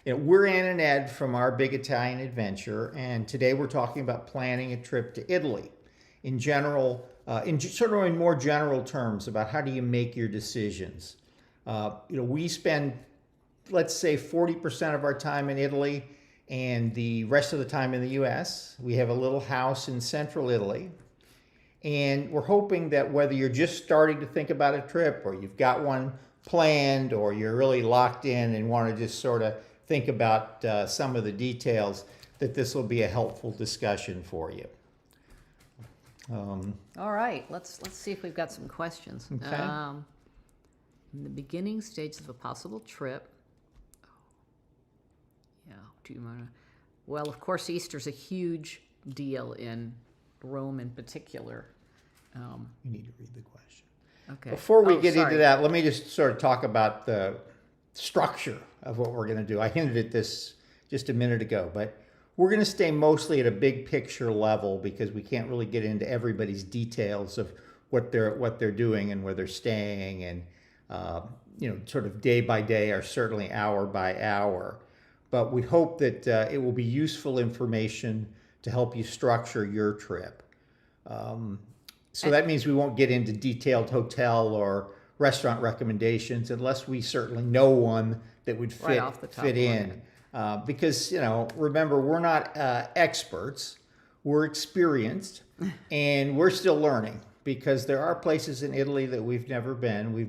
We're Ann and Ed from Our Big Italian Adventure, and today we're talking about planning a trip to Italy. In general, sort of in more general terms about how do you make your decisions. We spend, let's say, 40% of our time in Italy and the rest of the time in the U.S. We have a little house in central Italy. And we're hoping that whether you're just starting to think about a trip or you've got one planned or you're really locked in and want to just sort of think about some of the details, that this will be a helpful discussion for you. All right, let's see if we've got some questions. Okay. In the beginning stages of a possible trip. Yeah, do you want to? Well, of course, Easter's a huge deal in Rome in particular. You need to read the question. Okay. Before we get into that, let me just sort of talk about the structure of what we're going to do. I hinted at this just a minute ago, but we're going to stay mostly at a big picture level because we can't really get into everybody's details of what they're doing and where they're staying, and sort of day by day or certainly hour by hour. But we hope that it will be useful information to help you structure your trip. So that means we won't get into detailed hotel or restaurant recommendations unless we certainly know one that would fit in. Because, remember, we're not experts. We're experienced, and we're still learning because there are places in Italy that we've never been. We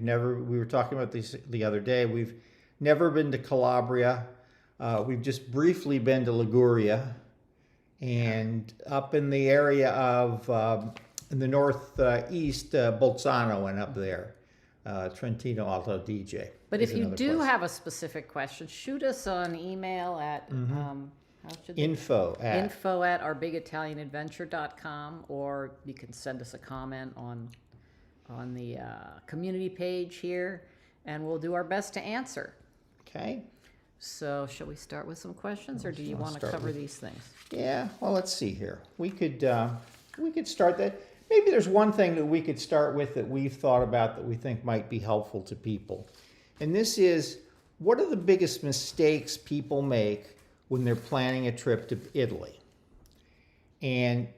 were talking about this the other day. We've never been to Calabria. We've just briefly been to Liguria, and up in the area of in the northeast, Bolzano and up there, Trentino Alto Adige. But if you do have a specific question, shoot us an email at info at ourbigatalianadventure.com, or you can send us a comment on the community page here, and we'll do our best to answer. Okay. So shall we start with some questions, or do you want to cover these things? Yeah, well, let's see here. We could start that. Maybe there's one thing that we could start with that we've thought about that we think might be helpful to people. And this is, what are the biggest mistakes people make when they're planning a trip to Italy? And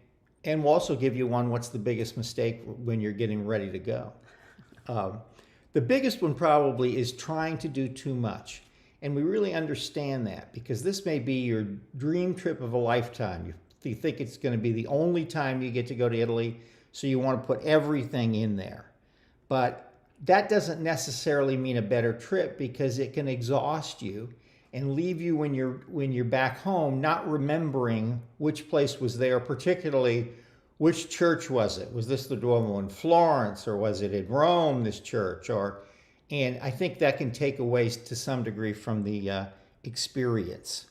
we'll also give you one, what's the biggest mistake when you're getting ready to go? The biggest one probably is trying to do too much. And we really understand that because this may be your dream trip of a lifetime. You think it's going to be the only time you get to go to Italy, so you want to put everything in there. But that doesn't necessarily mean a better trip because it can exhaust you and leave you when you're back home not remembering which place was there, particularly which church was it? Was this the Duomo in Florence, or was it in Rome, this church? And I think that can take away to some degree from the experience.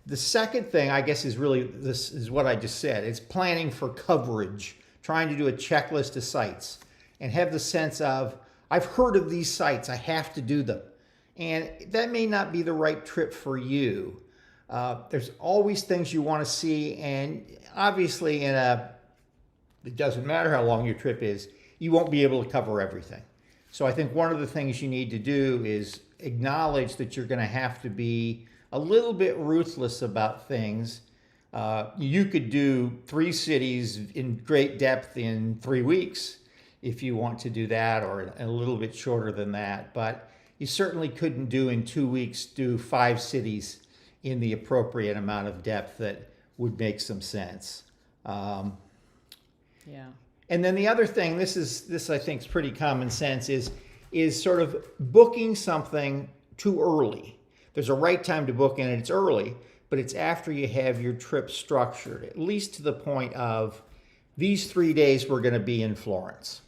The second thing, I guess, is really, this is what I just said. It's planning for coverage, trying to do a checklist of sites and have the sense of, I've heard of these sites, I have to do them. And that may not be the right trip for you. There's always things you want to see, and obviously it doesn't matter how long your trip is, you won't be able to cover everything. So I think one of the things you need to do is acknowledge that you're going to have to be a little bit ruthless about things. You could do 3 cities in great depth in 3 weeks if you want to do that, or a little bit shorter than that. But you certainly couldn't do in 2 weeks, do 5 cities in the appropriate amount of depth that would make some sense. Yeah. And then the other thing, this I think is pretty common sense, is sort of booking something too early. There's a right time to book in, and it's early, but it's after you have your trip structured, at least to the point of, these 3 days we're going to be in Florence.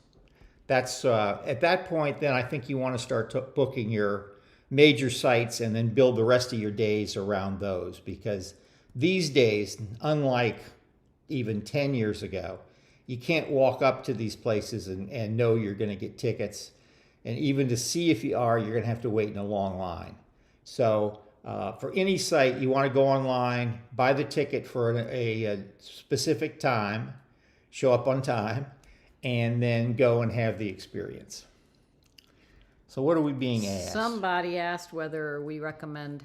That's at that point, then I think you want to start booking your major sites and then build the rest of your days around those, because these days, unlike even 10 years ago, you can't walk up to these places and know you're going to get tickets. And even to see if you are, you're going to have to wait in a long line. So for any site, you want to go online, buy the ticket for a specific time, show up on time, and then go and have the experience. So what are we being asked? Somebody asked whether we recommend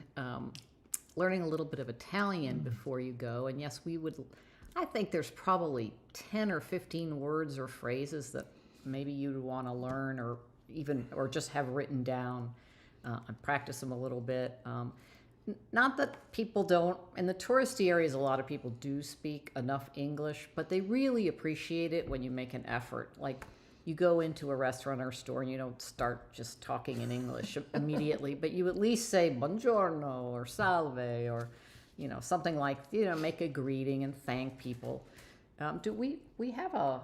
learning a little bit of Italian before you go. And yes, I think there's probably 10 or 15 words or phrases that maybe you'd want to learn or just have written down and practice them a little bit. Not that people don't, in the touristy areas, a lot of people do speak enough English, but they really appreciate it when you make an effort. Like, you go into a restaurant or store and you don't start just talking in English immediately, but you at least say buongiorno or salve or, something like, make a greeting and thank people. Don't we have a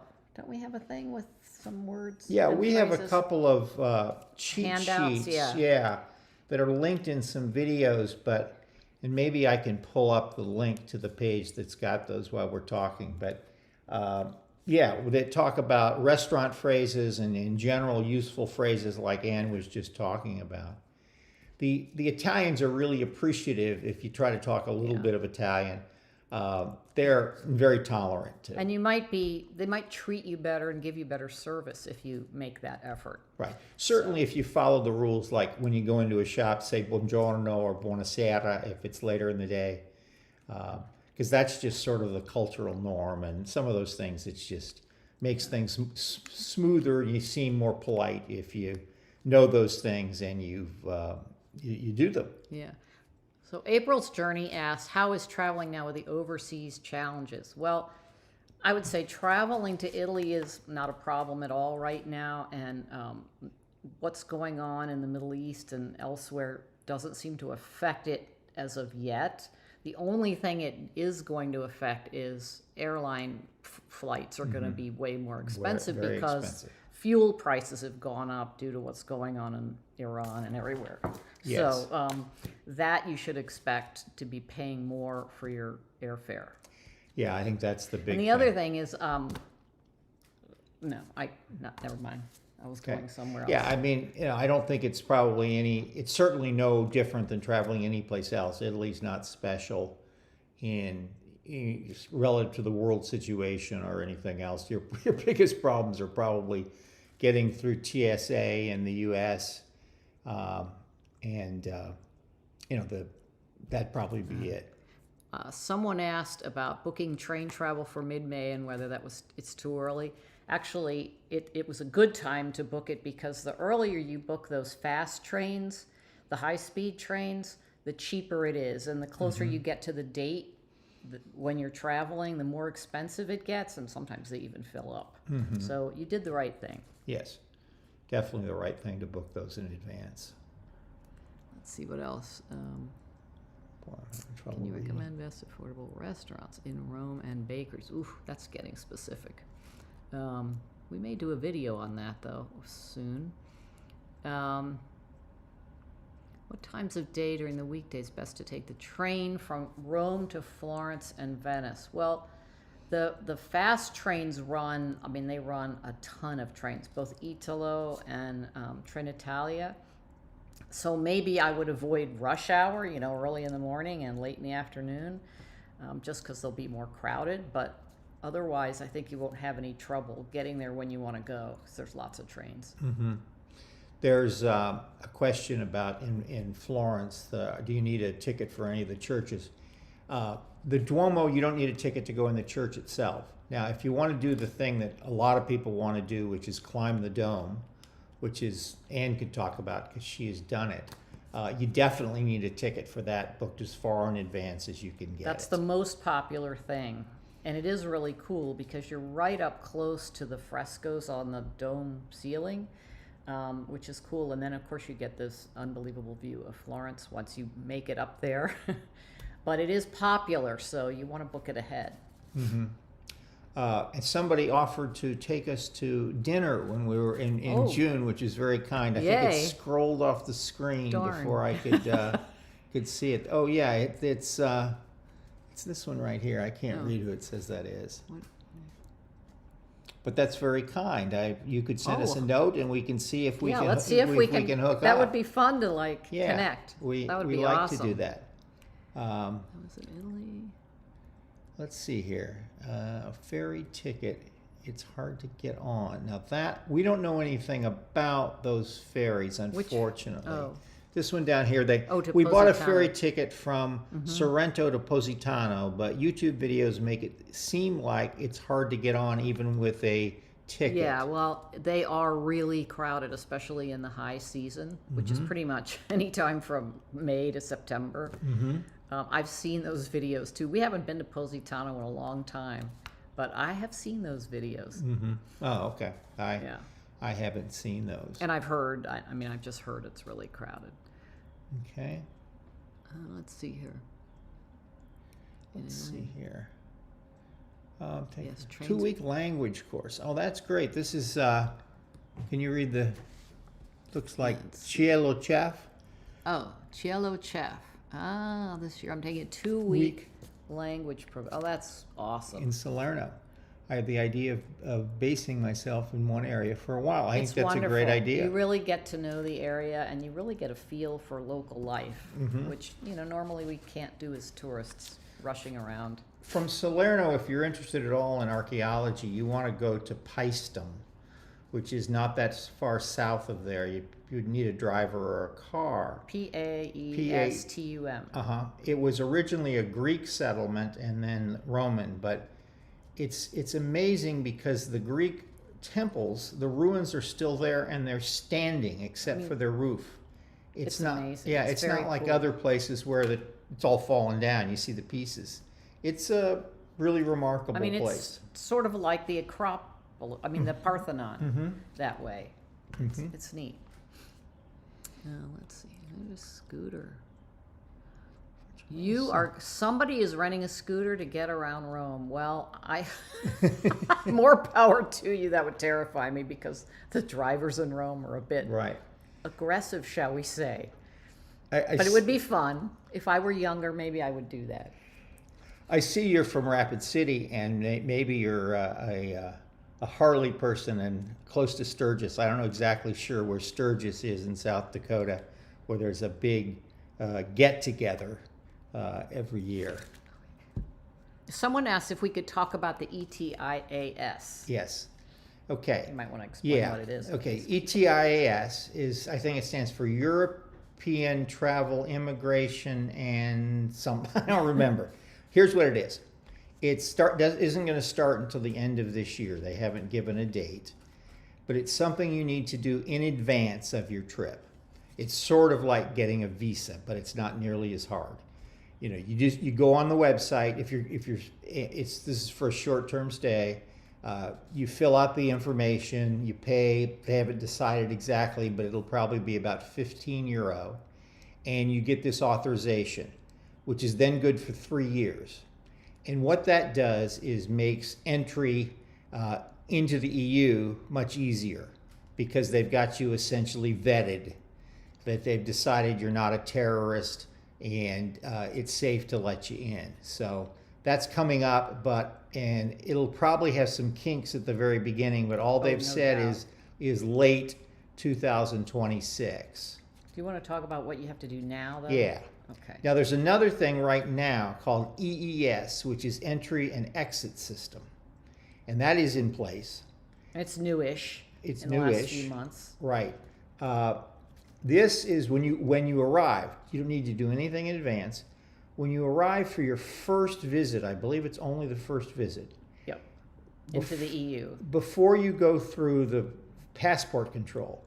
thing with some words? Yeah, and we have a phrases? couple of cheat Handouts, sheets, yeah. that are linked in some videos, and maybe I can pull up the link to the page that's got those while we're talking. But they talk about restaurant phrases and in general useful phrases like Anne was just talking about. The Italians are really appreciative if you try to talk a little bit of Italian. They're very tolerant too. And they might treat you better and give you better service if you make that effort. Right. Certainly if you follow the rules, like when you go into a shop, say buongiorno or buonasera if it's later in the day, because that's just sort of the cultural norm. And some of those things, it just makes things smoother and you seem more polite if you know those things and you do them. Yeah. So April's Journey asks, how is traveling now with the overseas challenges? Well, I would say traveling to Italy is not a problem at all right now. And what's going on in the Middle East and elsewhere doesn't seem to affect it as of yet. The only thing it is going to affect is airline flights are going to be way more expensive Very because expensive. Fuel prices have gone up due to what's going on in Iran and everywhere. Yes. So that you should expect to be paying more for your airfare. Yeah, I think that's the big And the thing. other thing is, never mind. I was going somewhere else. Yeah, I mean, I don't think it's it's certainly no different than traveling anyplace else. Italy's not special in relative to the world situation or anything else. Your biggest problems are probably getting through TSA in the U.S. That'd probably be it. Someone asked about booking train travel for mid-May and whether it's too early. Actually, it was a good time to book it because the earlier you book those fast trains, the high-speed trains, the cheaper it is. And the closer you get to the date when you're traveling, the more expensive it gets, and sometimes they even fill up. So you did the right thing. Yes, definitely the right thing to book those in advance. Let's see what else. Boy, I'm having trouble Can you reading. recommend best affordable restaurants in Rome and bakeries? Oof, that's getting specific. We may do a video on that, though, soon. What times of day during the weekdays best to take the train from Rome to Florence and Venice? Well, the fast trains run, they run a ton of trains, both Italo and Trenitalia. So maybe I would avoid rush hour, early in the morning and late in the afternoon, just because they'll be more crowded. But otherwise, I think you won't have any trouble getting there when you want to go, because there's lots of trains. Mm-hmm. There's a question about in Florence, do you need a ticket for any of the churches? The Duomo, you don't need a ticket to go in the church itself. Now, if you want to do the thing that a lot of people want to do, which is climb the dome, which is Anne could talk about because she has done it, you definitely need a ticket for that, booked as far in advance as you can get. That's the most popular thing. And it is really cool because you're right up close to the frescoes on the dome ceiling, which is cool. And then, of course, you get this unbelievable view of Florence once you make it up there. But it is popular, so you want to book it ahead. Mm-hmm. And somebody offered to take us to dinner when we were in June, which is very kind. I think it scrolled off the screen before I could see it. Oh, yeah, it's this one right here. I can't read who it says that is. What? But that's very kind. You could send us a note, and we can see if we can. Let's see if we can hook up. That would be fun to connect. That would be like awesome. to do that. Was it Italy? Let's see here. A ferry ticket. It's hard to get on. Now that we don't know anything about those ferries, unfortunately. This one down here, To we bought a Positano. ferry ticket from Sorrento to Positano, but YouTube videos make it seem like it's hard to get on even with a ticket. Yeah, well, they are really crowded, especially in the high season, which is pretty much any time from May to September. I've seen those videos too. We haven't been to Positano in a long time, but I have seen those videos. Oh, okay. Yeah. I haven't seen those. And I've heard, I've just heard it's really crowded. Okay. Let's see here. Let's see here. Take Yes, a trains- 2-week language course. Oh, that's great. This is, can you read looks like Cielo Chef? Oh, Cielo Chef. This year I'm taking a 2-week language program. Oh, that's awesome. In Salerno. I had the idea of basing myself in one area for a while. I It's think that's wonderful. a great idea. You really get to know the area, and you really get a feel for local life, Mm-hmm. which normally we can't do as tourists rushing around. From Salerno, if you're interested at all in archaeology, you want to go to Paestum, which is not that far south of there. You'd need a driver or a car. Paestum. It was originally a Greek settlement and then Roman, but it's amazing because the Greek temples, the ruins are still there and they're standing except for their roof. It's not amazing. Yeah, It's it's not very like cool. other places where it's all fallen down. You see the pieces. It's a really remarkable place. It's sort of like the Acropolis, the Parthenon, that way. It's neat. Now, let's see. There's a scooter. Somebody is renting a scooter to get around Rome. Well, more power to you. That would terrify me because the drivers in Rome are a bit Right. aggressive, shall we say. I But it would be fun. If I were younger, maybe I would do that. I see you're from Rapid City, and maybe you're a Harley person and close to Sturgis. I don't know exactly sure where Sturgis is in South Dakota, where there's a big get-together every year. Someone asked if we could talk about the ETIAS. Yes. Okay. You might want to explain Yeah. what it is. Okay. ETIAS is, I think it stands for European Travel Immigration and some, I don't remember. Here's what it is. It isn't going to start until the end of this year. They haven't given a date, but it's something you need to do in advance of your trip. It's sort of like getting a visa, but it's not nearly as hard. You go on the website. This is for a short-term stay. You fill out the information, you pay. They haven't decided exactly, but it'll probably be about €15, and you get this authorization, which is then good for 3 years. And what that does is makes entry into the EU much easier because they've got you essentially vetted, that they've decided you're not a terrorist and it's safe to let you in. So that's coming up, and it'll probably have some kinks at the very beginning, but all they've no said doubt. is late 2026. Do you want to talk about what you have to do now, though? Yeah. Okay. Now, there's another thing right now called EES, which is Entry and Exit System. And that is in place. And it's newish. It's in the last newish. few months. Right. This is when you arrive. You don't need to do anything in advance. When you arrive for your first visit, I believe it's only the first visit, Yep. Into the EU. before you go through the passport control,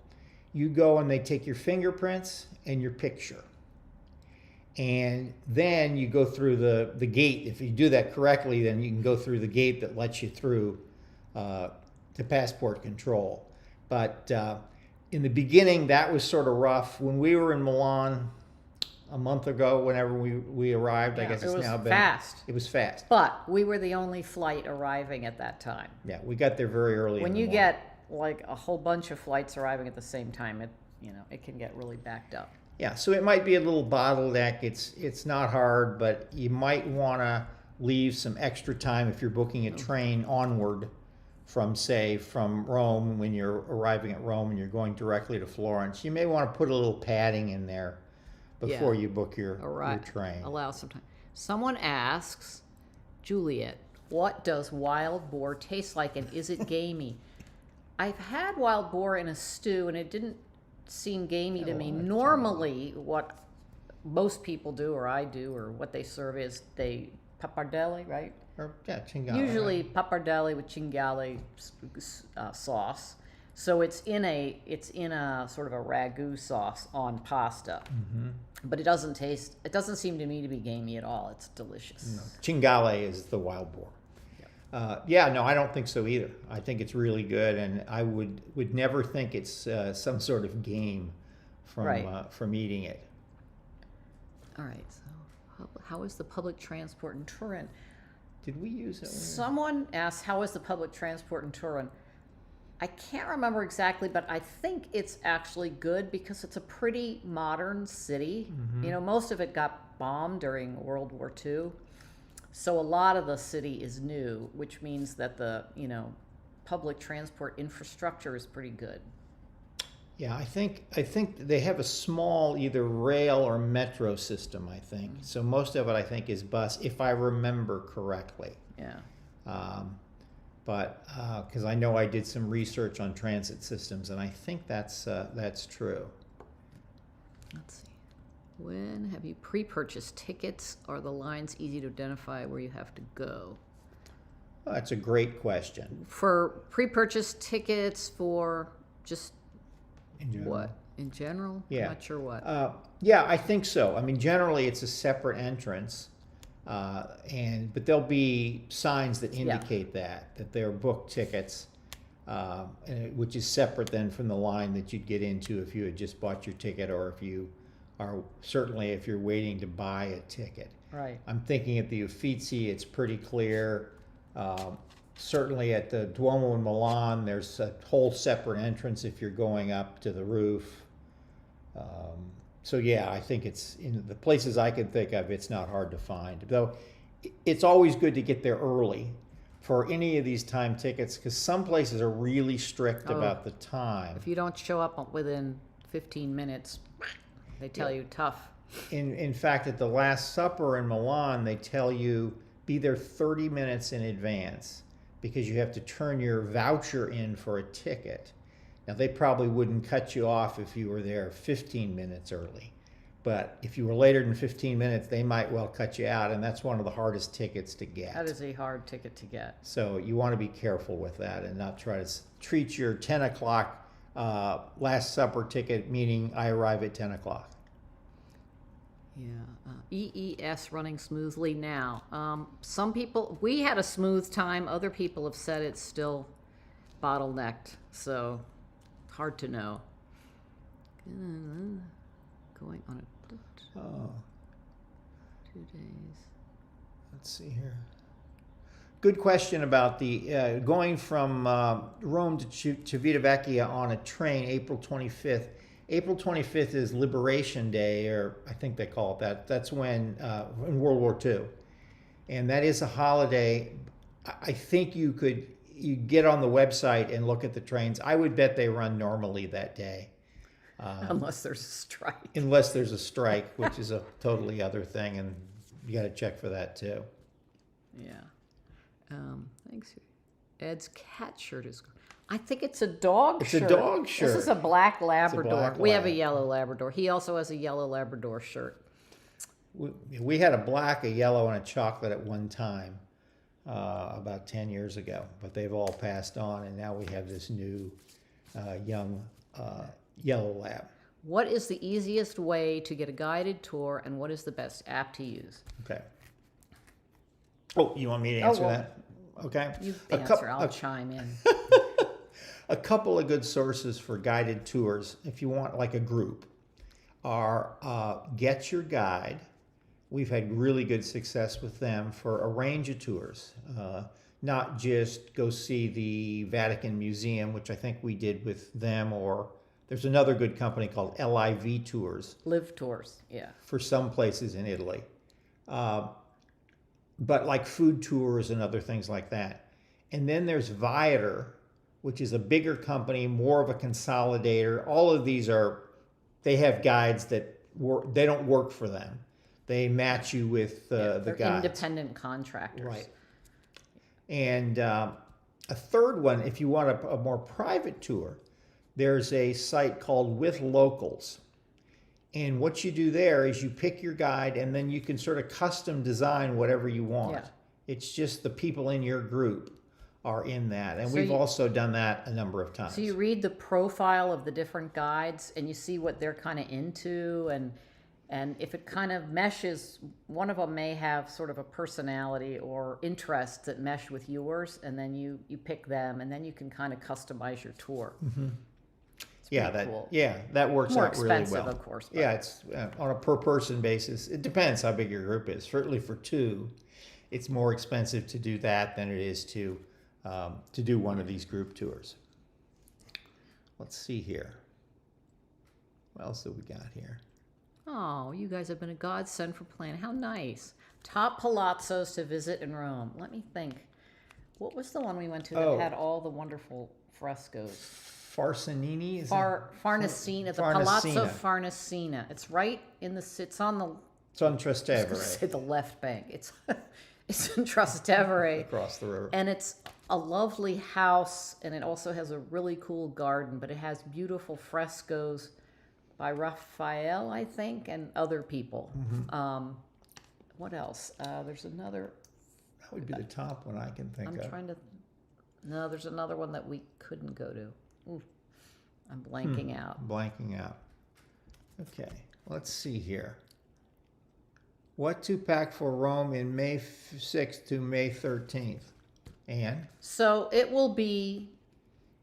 you go and they take your fingerprints and your picture. And then you go through the gate. If you do that correctly, then you can go through the gate that lets you through to passport control. But in the beginning, that was sort of rough. When we were in Milan a month ago, whenever we arrived, I Yeah, guess it's it was now been fast. It was fast. But we were the only flight arriving at that time. Yeah, we got there very early. When in the you morning. get like a whole bunch of flights arriving at the same time, it can get really backed up. Yeah, so it might be a little bottleneck. It's not hard, but you might want to leave some extra time if you're booking a train onward from Rome, when you're arriving at Rome and you're going directly to Florence. You may want to put a little padding in there before you book your train. Allow some time. Someone asks, Juliet, what does wild boar taste like and is it gamey? I've had wild boar in a stew and it didn't seem gamey to Yeah, me. well, that's Normally, what most people do, or I do, or what they serve is they pappardelle, right? Or, yeah, cinghiale. Usually Right? pappardelle with cinghiale sauce. So it's in a sort of a ragu sauce on pasta. Mm-hmm. But it doesn't seem to me to be gamey at all. It's delicious. No. Cinghiale is the wild boar. Yeah, no, I don't think so either. I think it's really good, and I would never think it's some sort of game from eating it. All right. So, how is the public transport in Turin? Did we use it? Someone asked, "How is the public transport in Turin?" I can't remember exactly, but I think it's actually good because it's a pretty modern city. Mm-hmm. You know, most of it got bombed during World War II. So a lot of the city is new, which means that the, public transport infrastructure is pretty good. Yeah, I think they have a small either rail or metro system, I think. Mm-hmm. So most of it, I think, is bus, if I remember correctly. Yeah. But because I know I did some research on transit systems, and I think that's true. Let's see. When have you pre-purchased tickets? Are the lines easy to identify where you have to go? Well, that's a great question. For pre-purchased tickets for just In general. what? In general? Yeah. I'm not sure what. Yeah, I think so. I mean, generally it's a separate entrance, but there'll be signs that indicate that they're booked tickets, which is separate then from the line that you'd get into if you had just bought your ticket, or if you're waiting to buy a ticket. Right. I'm thinking at the Uffizi, it's pretty clear. Certainly at the Duomo in Milan, there's a whole separate entrance if you're going up to the roof. So yeah, I think it's in the places I can think of, it's not hard to find. Though it's always good to get there early for any of these time tickets, because some places are really strict about the time. If you don't show up within 15 minutes, they tell you tough. In fact, at the Last Supper in Milan, they tell you be there 30 minutes in advance, because you have to turn your voucher in for a ticket. Now, they probably wouldn't cut you off if you were there 15 minutes early. But if you were later than 15 minutes, they might well cut you out, and that's one of the hardest tickets to get. That is a hard ticket to get. So you want to be careful with that and not try to treat your 10 o'clock Last Supper ticket, meaning I arrive at 10 o'clock. Yeah. EES running smoothly now. Some people, we had a smooth time. Other people have said it's still bottlenecked. So hard to know. Going on a 2 days. Let's see here. Good question about the going from Rome to Civitavecchia on a train, April 25th. April 25th is Liberation Day, or I think they call it that. That's when, in World War II. And that is a holiday. I think you get on the website and look at the trains. I would bet they run normally that day. Unless there's a strike. Unless there's a strike, which is a totally other thing, and you got to check for that too. Yeah. Thanks. Ed's cat shirt is. I think it's a dog shirt. It's a dog shirt. This is a black Labrador. black We have a lab. yellow Labrador. He also has a yellow Labrador shirt. We had a black, a yellow, and a chocolate at one time, about 10 years ago. But they've all passed on, and now we have this new young yellow lab. What is the easiest way to get a guided tour, and what is the best app to use? Okay. Oh, you want me to answer that? Okay. You A answer. I'll chime in. A couple of good sources for guided tours, if you want like a group, are Get Your Guide. We've had really good success with them for a range of tours. Not just go see the Vatican Museum, which I think we did with them, or there's another good company called LIV Tours. Live tours, yeah. For some places in Italy. But like food tours and other things like that. And then there's Viator, which is a bigger company, more of a consolidator. All of these they have guides that they don't work for them. They match you with the They're guides. independent contractors. Right. And a third one, if you want a more private tour, there's a site called With Locals. And what you do there is you pick your guide and then you can sort of custom design whatever you want. Yeah. It's just the people in your group are in that. And So we've you- also done that a number of times. So you read the profile of the different guides and you see what they're kind of into, and if it kind of meshes, one of them may have sort of a personality or interests that mesh with yours, and then you pick them, and then you can kind of customize your tour. It's Yeah, pretty that cool. that works More out really expensive, well. of course, but- Yeah, it's on a per person basis. It depends how big your group is. Certainly for two, it's more expensive to do that than it is to do one of these group tours. Let's see here. What else have we got here? Oh, you guys have been a godsend for planning. How nice. Top palazzos to visit in Rome. Let me think. What was the one we went to that Oh. had all the wonderful frescoes? Farnese? Is Farnesina, the Palazzo Farnesina. It's right in the, it's on the, It's on I was Trastevere, gonna say the left bank. It's in Trastevere. across the river. And it's a lovely house, and it also has a really cool garden, but it has beautiful frescoes by Raphael, I think, and other people. What else? There's another, That would be the top one I can think I'm of. trying to, no, there's another one that we couldn't go to. Ooh, I'm blanking out. Blanking out. Okay, let's see here. What to pack for Rome in May 6th to May 13th? And So it will be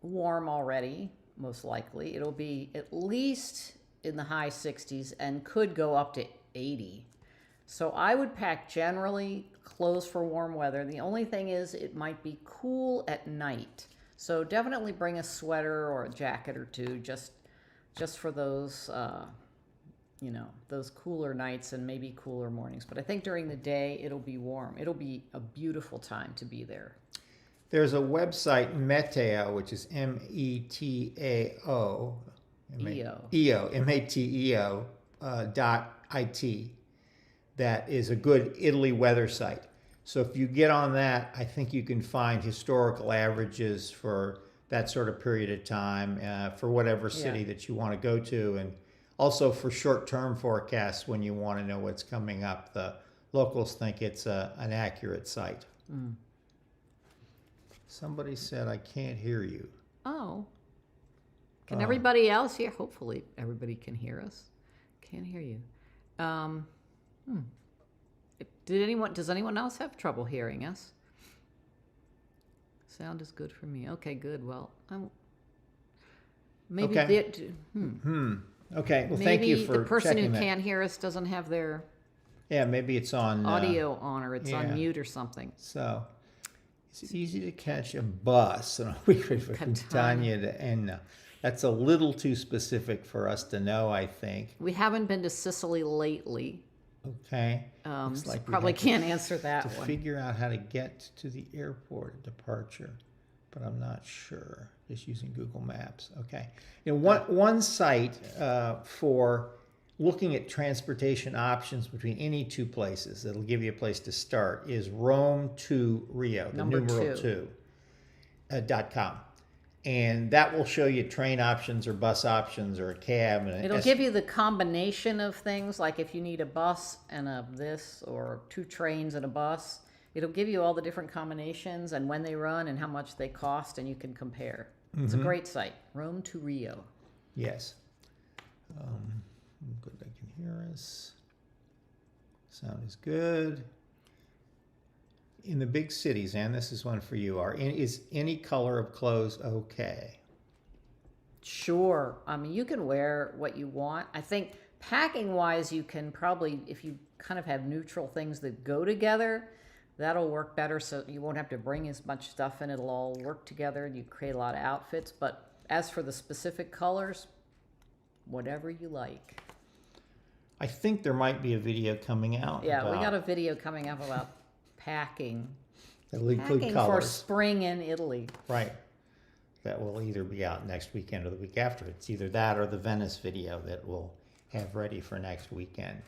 warm already, most likely. It'll be at least in the high 60s and could go up to 80. So I would pack generally clothes for warm weather. The only thing is it might be cool at night. So definitely bring a sweater or a jacket or two just for those those cooler nights and maybe cooler mornings. But I think during the day it'll be warm. It'll be a beautiful time to be there. there's a website, Meteo, which is METAO. METEO .it, that is a good Italy weather site. So if you get on that, I think you can find historical averages for that sort of period of time for whatever city that you want to go to, and also for short-term forecasts when you want to know what's coming up. The locals think it's an accurate site. Somebody said, I can't hear you. Oh. Can everybody else hear? Hopefully everybody can hear us. Can't hear you. Does anyone else have trouble hearing us? Sound is good for me. Okay, good. Well, maybe Okay. Okay, well, thank you maybe for the person who checking that. can't hear us doesn't have their Yeah, maybe it's on audio on, or it's yeah. on mute or something. So, is it easy to catch a bus on a weekly from Catania to Enna? That's a little too specific for us to know, I think. We haven't been to Sicily lately. Okay. So we probably have can't answer to that one. figure out how to get to the airport departure, but I'm not sure. Just using Google Maps. Okay. One site for looking at transportation options between any two places that'll give you a place to start is Rome to Rio, the Number numeral two. .com. And that will show you train options or bus options or a cab. And It'll give you the combination of things, like if you need a bus and a this, or two trains and a bus. It'll give you all the different combinations and when they run and how much they cost, and you can compare. It's a great site. Rome to Rio. Yes. Good, they can hear us. Sound is good. In the big cities, and this is one for you, is any color of clothes okay? Sure. I mean, you can wear what you want. I think packing wise, you can probably, if you kind of have neutral things that go together, that'll work better. So you won't have to bring as much stuff in. It'll all work together and you create a lot of outfits. But as for the specific colors, whatever you like. I think there might be a video coming out. Yeah, we got a video coming up about packing. That'll include Packing colors. for spring in Italy. Right. That will either be out next weekend or the week after. It's either that or the Venice video that we'll have ready for next weekend.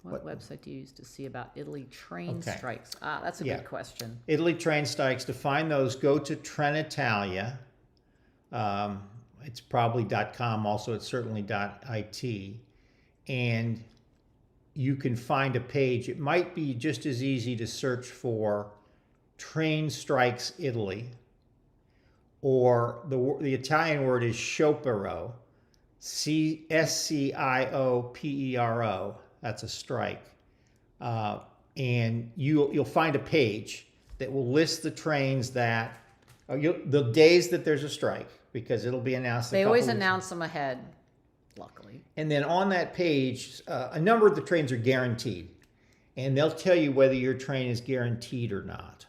What website do you use to see about Italy train Okay. strikes? Ah, that's a Yeah. good question. Italy train strikes. To find those, go to Trenitalia. It's probably .com. Also, it's certainly .it. And you can find a page. It might be just as easy to search for train strikes Italy, or the Italian word is sciopero, SCIOPERO. That's a strike. And you'll find a page that will list the trains that, the days that there's a strike, because it'll be announced. They always announce them ahead, luckily. And then on that page, a number of the trains are guaranteed, and they'll tell you whether your train is guaranteed or not.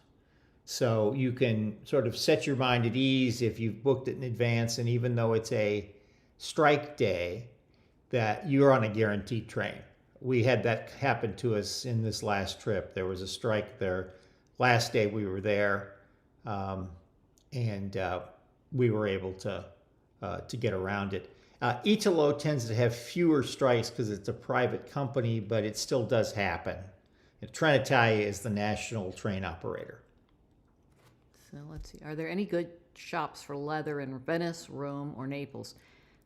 So you can sort of set your mind at ease if you've booked it in advance, and even though it's a strike day, that you're on a guaranteed train. We had that happen to us in this last trip. There was a strike there last day we were there, and we were able to get around it. Italo tends to have fewer strikes because it's a private company, but it still does happen. And Trenitalia is the national train operator. So let's see. Are there any good shops for leather in Venice, Rome, or Naples?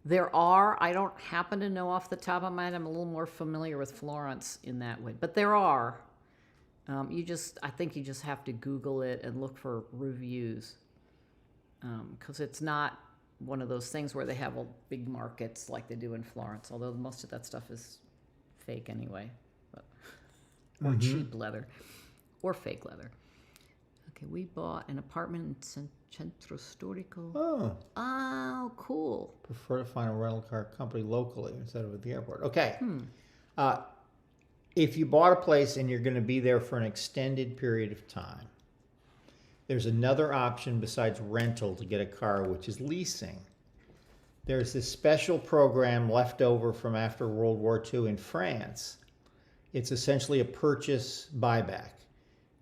There are. I don't happen to know off the top of my head. I'm a little more familiar with Florence in that way, but there are. I think you just have to Google it and look for reviews, because it's not one of those things where they have big markets like they do in Florence. Although most of that stuff is fake anyway, or cheap leather, or fake leather. Okay, we bought an apartment in Centro Storico. Oh, cool. Prefer to find a rental car company locally instead of at the airport. Okay. If you bought a place and you're going to be there for an extended period of time, there's another option besides rental to get a car, which is leasing. There's this special program left over from after World War II in France. It's essentially a purchase buyback.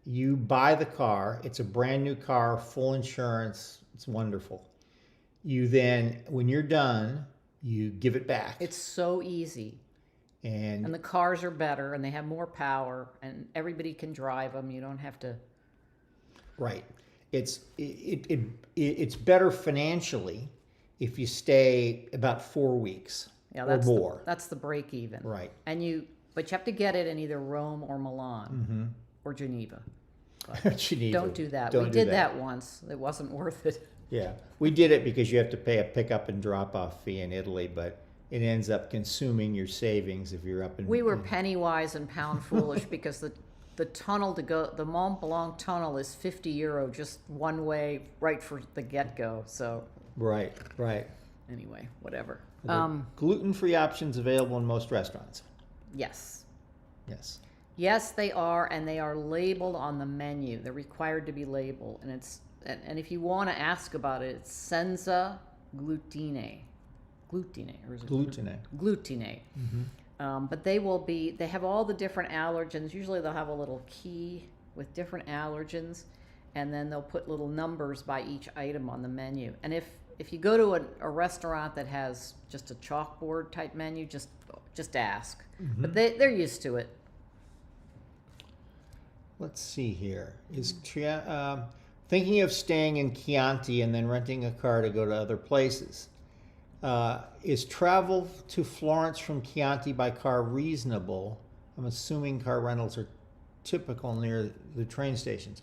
You buy the car, it's a brand new car, full insurance, it's wonderful. You then, when you're done, you give it back. It's so easy. And the cars are better, and they have more power, and everybody can drive them. You don't have to. Right. It's better financially if you stay about 4 weeks or more. That's the break even. Right. But you have to get it in either Rome or Milan or Geneva. Geneva. Don't do that. We did that once. It wasn't worth it. Yeah, we did it because you have to pay a pickup and drop-off fee in Italy, but it ends up consuming your savings if you're up in. We were penny wise and pound foolish because the tunnel to go, the Mont Blanc tunnel is €50 just one way right for the get-go. So. Right. Anyway, whatever. Gluten-free options available in most restaurants. Yes. Yes, they are, and they are labeled on the menu. They're required to be labeled, and if you want to ask about it, it's senza glutine, or is it glutine? Glutine. But they have all the different allergens. Usually they'll have a little key with different allergens, and then they'll put little numbers by each item on the menu. And if you go to a restaurant that has just a chalkboard type menu, just ask. But they're used to it. Let's see here. Is thinking of staying in Chianti and then renting a car to go to other places. Is travel to Florence from Chianti by car reasonable? I'm assuming car rentals are typical near the train stations.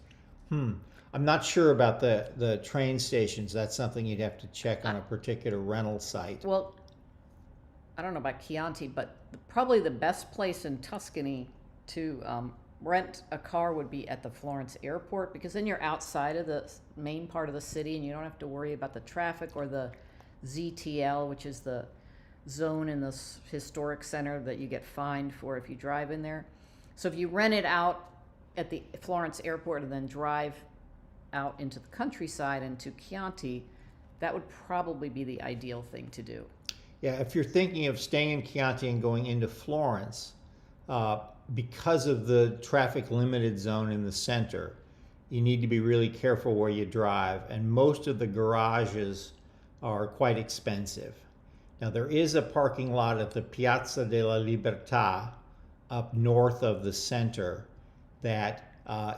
I'm not sure about the train stations. That's something you'd have to check on a particular rental site. Well, I don't know about Chianti, but probably the best place in Tuscany to rent a car would be at the Florence airport, because then you're outside of the main part of the city and you don't have to worry about the traffic or the ZTL, which is the zone in the historic center that you get fined for if you drive in there. So if you rent it out at the Florence airport and then drive out into the countryside and to Chianti, that would probably be the ideal thing to do. Yeah, if you're thinking of staying in Chianti and going into Florence, because of the traffic limited zone in the center, you need to be really careful where you drive, and most of the garages are quite expensive. Now, there is a parking lot at the Piazza della Libertà up north of the center that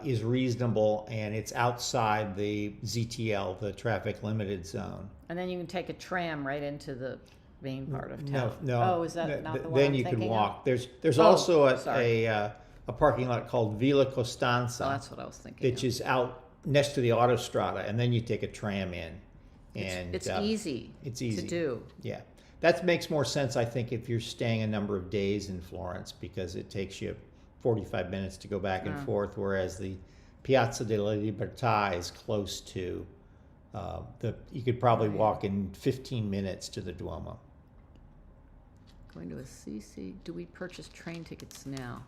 is reasonable, and it's outside the ZTL, the traffic limited zone. And then you can take a tram right into the main part of town. No. Oh, is that not the one Then I'm you can thinking of? walk. There's Oh, also sorry. a parking lot called Villa Costanza, Oh, that's what I was thinking which of. is out next to the autostrada, and then you take a tram in. And It's easy. It's easy to do. Yeah, that makes more sense, I think, if you're staying a number of days in Florence, because it takes you 45 minutes to go back and forth, whereas the Piazza della Libertà is close to you could probably walk in 15 minutes to the Duomo. Going to Assisi. Do we purchase train tickets now?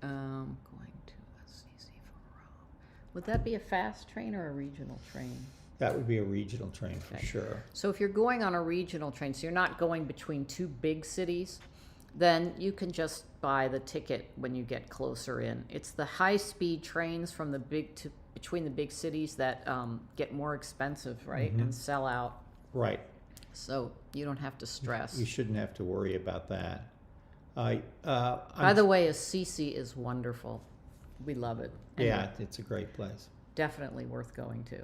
Going to Assisi for Rome. Would that be a fast train or a regional train? That would be a regional train for sure. So if you're going on a regional train, so you're not going between two big cities, then you can just buy the ticket when you get closer in. It's the high-speed trains from the between the big cities that get more expensive, right, and sell out. Right. So you don't have to stress. You shouldn't have to worry about that. By the way, Assisi is wonderful. We love it. And Yeah, it's a great place. definitely worth going to.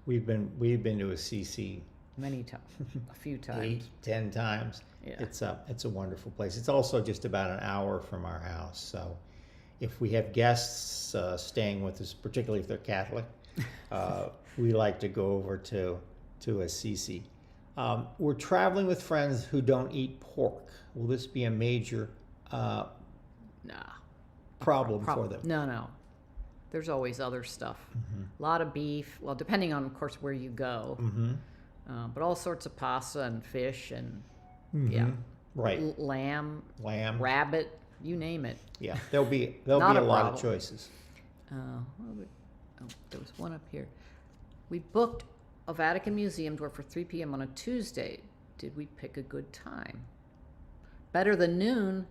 We've been to Assisi Many times, a few times. 8-10 times. Yeah. It's a wonderful place. It's also just about an hour from our house. So if we have guests staying with us, particularly if they're Catholic, we like to go over to Assisi. We're traveling with friends who don't eat pork. Will this be a major Nah. problem for them? No. There's always other stuff. A lot of beef. Well, depending on, of course, where you go. But all sorts of pasta and fish and yeah, Right. lamb, Lamb. rabbit, you name it. Yeah, there'll be Not a a lot of problem. choices. There was one up here. We booked a Vatican Museum tour for 3 p.m. on a Tuesday. Did we pick a good time? Better than noon.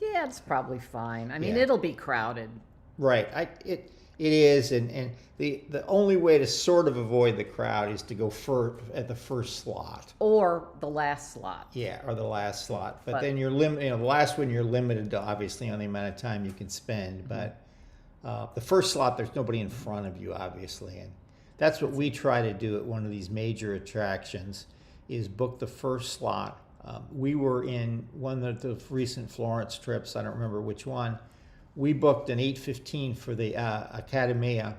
Yeah, it's probably fine. I mean, Yeah. it'll be crowded. Right. It is, and the only way to sort of avoid the crowd is to go at the first slot. Or the last slot. Yeah, or the last slot. But But- then you're limited. The last one you're limited to, obviously, on the amount of time you can spend. But the first slot, there's nobody in front of you, obviously, and that's what we try to do at one of these major attractions: is book the first slot. We were in one of the recent Florence trips. I don't remember which one. We booked an 8:15 for the Academia.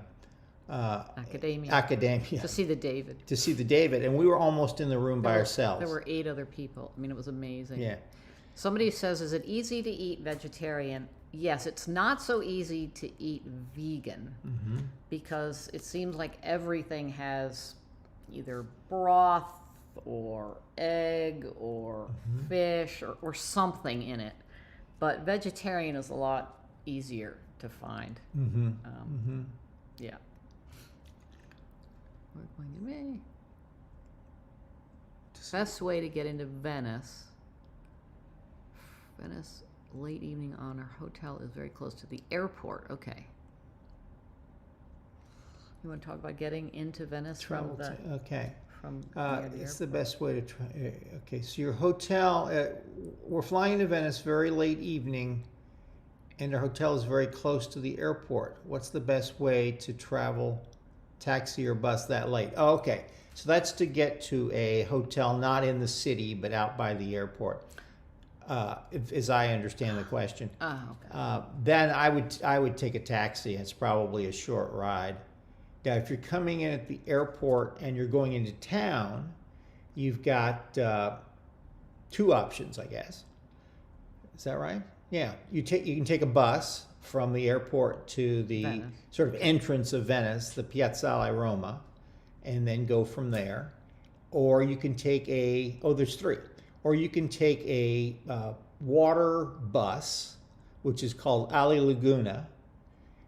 To see the David. To see the David, and we were almost in the room by ourselves. There were 8 other people. I mean, it was amazing. Yeah. Somebody says, is it easy to eat vegetarian? Yes, it's not so easy to eat vegan because it seems like everything has either broth or egg or fish or something in it. But vegetarian is a lot easier to find. Yeah. We're going to be. Best way to get into Venice. Venice, late evening on our hotel is very close to the airport. Okay. You want to talk about getting into Venice Travel from the okay. from near the It's the airport? best way to try. Okay, so your hotel, we're flying to Venice very late evening, and our hotel is very close to the airport. What's the best way to travel, taxi or bus that late? Oh, okay, so that's to get to a hotel not in the city but out by the airport, as I understand the question. Oh, okay. Then I would take a taxi. It's probably a short ride. Now, if you're coming in at the airport and you're going into town, you've got 2 options, I guess. Is that right? Yeah, you can take a bus from the airport to the Venice. sort of entrance of Venice, the Piazzale Roma, and then go from there. Or you can take there's 3. Or you can take a water bus, which is called Ali Laguna,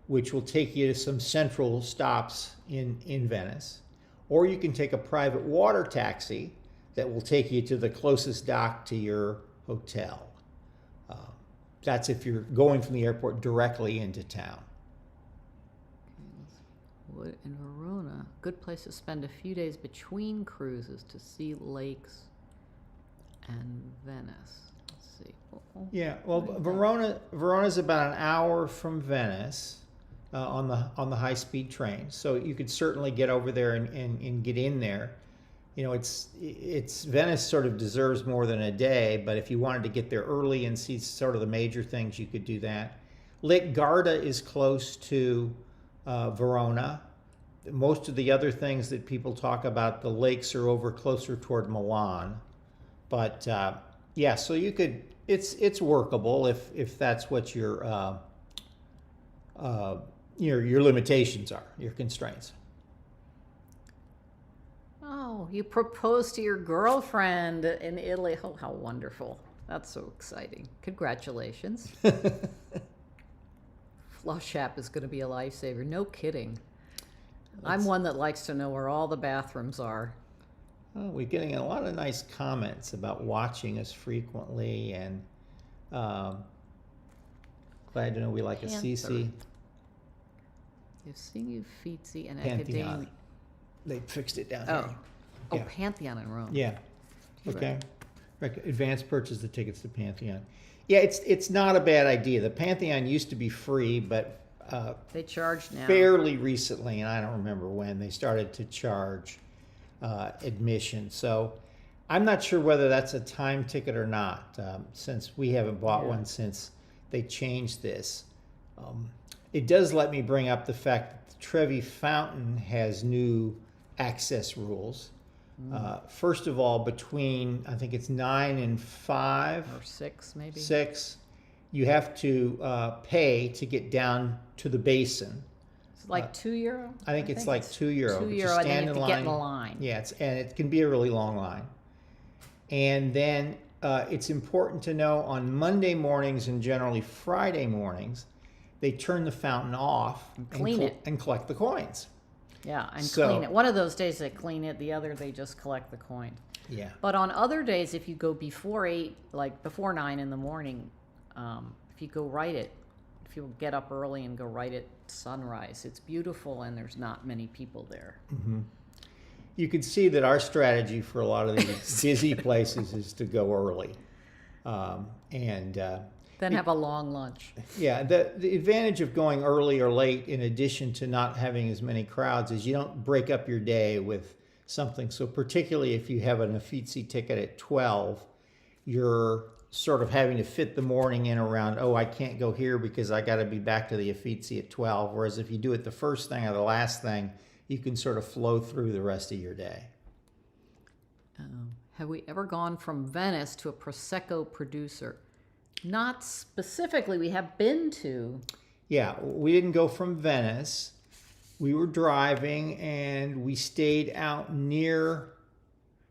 which will take you to some central stops in Venice. Or you can take a private water taxi that will take you to the closest dock to your hotel. That's if you're going from the airport directly into town. Wood in Verona, good place to spend a few days between cruises to see lakes and Venice. Let's see. Yeah, well, Verona's about an hour from Venice on the high-speed train, so you could certainly get over there and get in there. You know, it's Venice sort of deserves more than a day, but if you wanted to get there early and see sort of the major things, you could do that. Lake Garda is close to Verona. Most of the other things that people talk about, the lakes are over closer toward Milan, but yeah, so you could. It's workable if that's what your limitations are, your constraints. Oh, you proposed to your girlfriend in Italy. Oh, how wonderful. That's so exciting. Congratulations. Flush app is going to be a lifesaver. No kidding. I'm one that likes to know where all the bathrooms are. Oh, we're getting a lot of nice comments about watching us frequently, and glad to know we like Assisi. You've seen Uffizi and Pantheon. Academia. They fixed it down Oh, here. oh, Yeah. Pantheon in Rome. Yeah. Okay. Advance purchase the tickets to Pantheon. Yeah, it's not a bad idea. The Pantheon used to be free, but They charge now. fairly recently, and I don't remember when, they started to charge admission. So I'm not sure whether that's a time ticket or not, since we haven't bought one since they changed this. It does let me bring up the fact that the Trevi Fountain has new access rules. First of all, between, I think it's 9 and 5 Or 6, maybe. 6, you have to pay to get down to the basin. It's like €2. I think it's like €2. €2, but you and then stand you have in to get in a line. Yeah, and it can be a really long line. And then it's important to know on Monday mornings and generally Friday mornings, they turn the fountain off And clean it. and collect the coins. Yeah, and So- clean it. One of those days they clean it, the other they just collect the coin. Yeah. But on other days, if you go before 8, like before 9 in the morning, if you go if you get up early and go right at sunrise, it's beautiful and there's not many people there. You can see that our strategy for a lot of these busy places is to go early. Then have a long lunch. Yeah, the advantage of going early or late, in addition to not having as many crowds, is you don't break up your day with something. So particularly if you have an Uffizi ticket at 12, you're sort of having to fit the morning in around, oh, I can't go here because I got to be back to the Uffizi at 12. Whereas if you do it the first thing or the last thing, you can sort of flow through the rest of your day. Have we ever gone from Venice to a Prosecco producer? Not specifically. We have been to. Yeah, we didn't go from Venice. We were driving and we stayed out near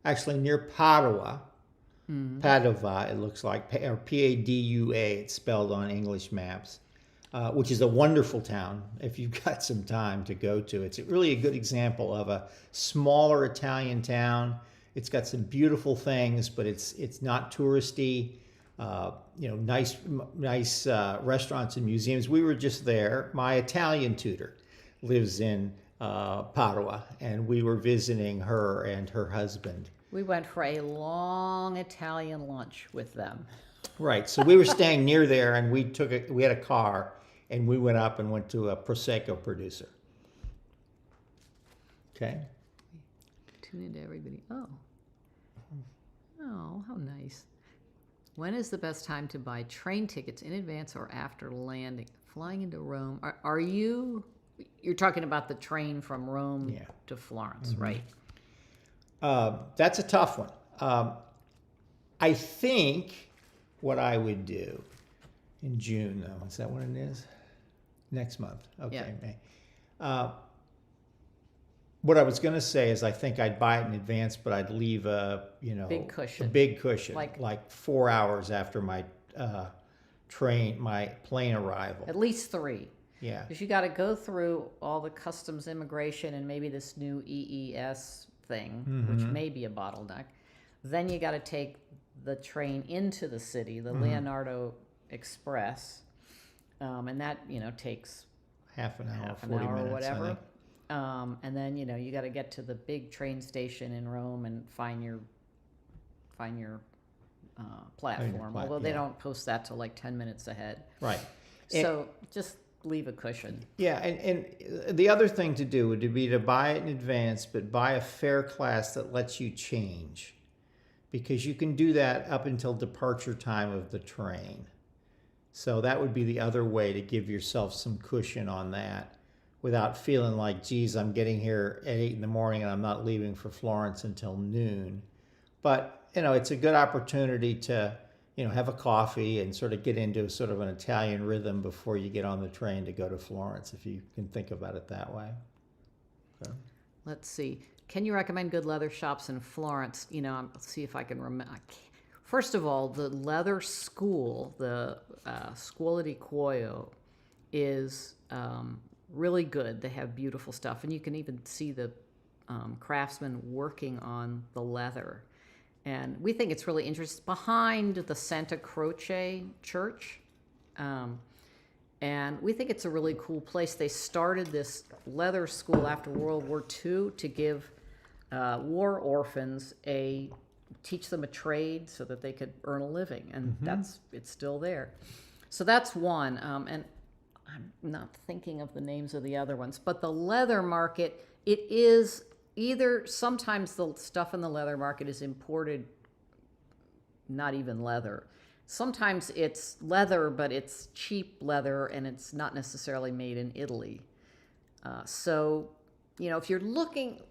Padua. Padova, it looks like, or Padua, it's spelled on English maps, which is a wonderful town if you've got some time to go to. It's really a good example of a smaller Italian town. It's got some beautiful things, but it's not touristy. Nice restaurants and museums. We were just there. My Italian tutor lives in Padua, and we were visiting her and her husband. We went for a long Italian lunch with them. Right. So we were staying near there, and we had a car, and we went up and went to a Prosecco producer. Okay. Tune into everybody. Oh, how nice. When is the best time to buy train tickets, in advance or after landing? Flying into Rome. Are you're talking about the train from Rome to Florence, right? That's a tough one. I think what I would do in June, though, is that what it is? Next month. Okay, May. What I was going to say is I think I'd buy it in advance, but I'd leave a big cushion. a big cushion, Like- like 4 hours after my plane arrival. At least 3. Yeah. Because you got to go through all the customs, immigration, and maybe this new EES thing, which may be a bottleneck. Then you got to take the train into the city, the Leonardo Express, and that takes half an hour, half an 40 hour minutes, or I whatever. think. And then you got to get to the big train station in Rome and find your platform, although they yeah. don't post that till like 10 minutes ahead. Right. So just leave a cushion. Yeah, and the other thing to do would be to buy it in advance, but buy a fare class that lets you change, because you can do that up until departure time of the train. So that would be the other way to give yourself some cushion on that without feeling like, geez, I'm getting here at 8 in the morning and I'm not leaving for Florence until noon. But, it's a good opportunity to, have a coffee and sort of get into sort of an Italian rhythm before you get on the train to go to Florence, if you can think about it that way. Okay. Let's see. Can you recommend good leather shops in Florence? Let's see if I can remember. First of all, the leather school, the Scuola di Cuoio, is really good. They have beautiful stuff, and you can even see the craftsmen working on the leather. And we think it's really interesting. Behind the Santa Croce Church, and we think it's a really cool place. They started this leather school after World War II to give war orphans teach them a trade so that they could earn a living, and it's still there. So that's one, and I'm not thinking of the names of the other ones. But the leather market, it is either sometimes the stuff in the leather market is imported, not even leather. Sometimes it's leather, but it's cheap leather, and it's not necessarily made in Italy. So, if you're looking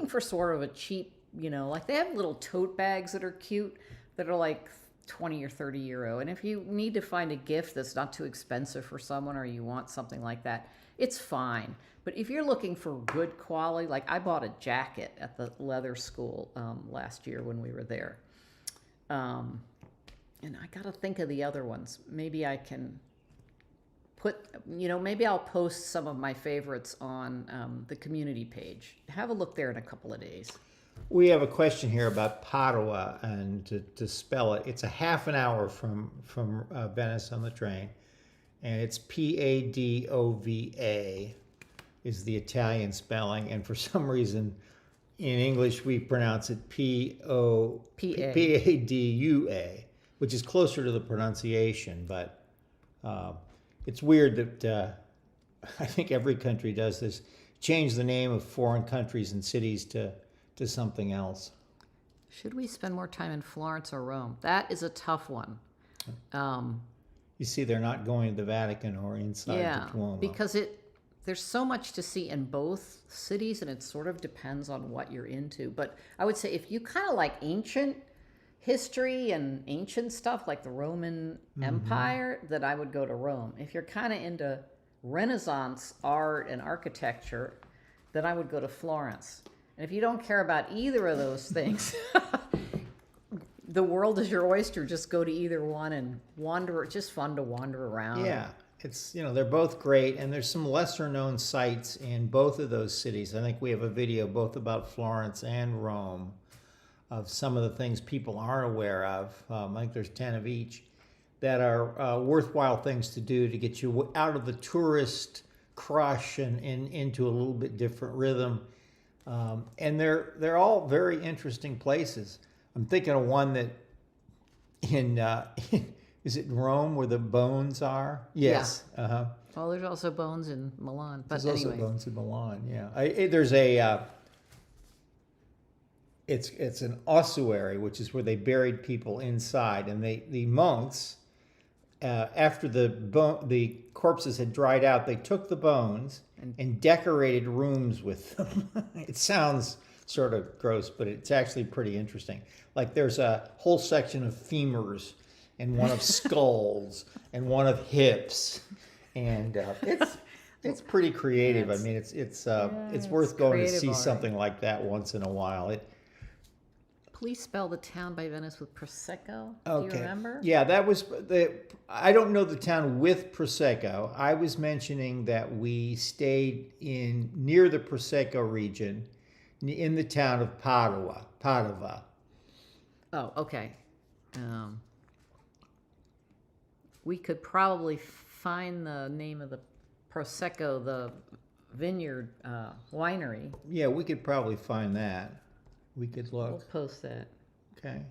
for sort of a cheap, like they have little tote bags that are cute that are like 20 or 30 euro. And if you need to find a gift that's not too expensive for someone, or you want something like that, it's fine. But if you're looking for good quality, like I bought a jacket at the leather school last year when we were there. And I got to think of the other ones. Maybe I can maybe I'll post some of my favorites on the community page. Have a look there in a couple of days. We have a question here about Padua, and to spell it, it's a half an hour from Venice on the train, and it's Padova is the Italian spelling, and for some reason in English we pronounce it Padua, which is closer to the pronunciation, but it's weird that I think every country does this, change the name of foreign countries and cities to something else. Should we spend more time in Florence or Rome? That is a tough one. You see, they're not going to the Vatican or inside the Duomo. Because there's so much to see in both cities, and it sort of depends on what you're into. But I would say if you kind of like ancient history and ancient stuff like the Roman Empire, that I would go to Rome. If you're kind of into Renaissance art and architecture, then I would go to Florence. And if you don't care about either of those things, the world is your oyster. Just go to either one and wander. It's just fun to wander around. Yeah, it's, they're both great, and there's some lesser known sites in both of those cities. I think we have a video both about Florence and Rome of some of the things people aren't aware of. I think there's 10 of each that are worthwhile things to do to get you out of the tourist crush and into a little bit different rhythm. And they're all very interesting places. I'm thinking of one that is it Rome where the bones are? Yes. Yeah. Uh-huh. Well, there's also bones in Milan. But There's anyway. also bones in Milan. Yeah. There's a it's an ossuary, which is where they buried people inside, and the monks, after the corpses had dried out, they took the bones and decorated rooms with them. It sounds sort of gross, but it's actually pretty interesting. Like there's a whole section of femurs, and one of skulls, and one of hips, and it's pretty creative. I mean, it's worth going to see something like that once in a while. Please spell the town by Venice with Prosecco. Okay. Do you remember? Yeah, that was I don't know the town with Prosecco. I was mentioning that we stayed near the Prosecco region, in the town of Padua. Oh, okay. We could probably find the name of the Prosecco, the vineyard winery. Yeah, we could probably find that. We could look. We'll post that. Okay.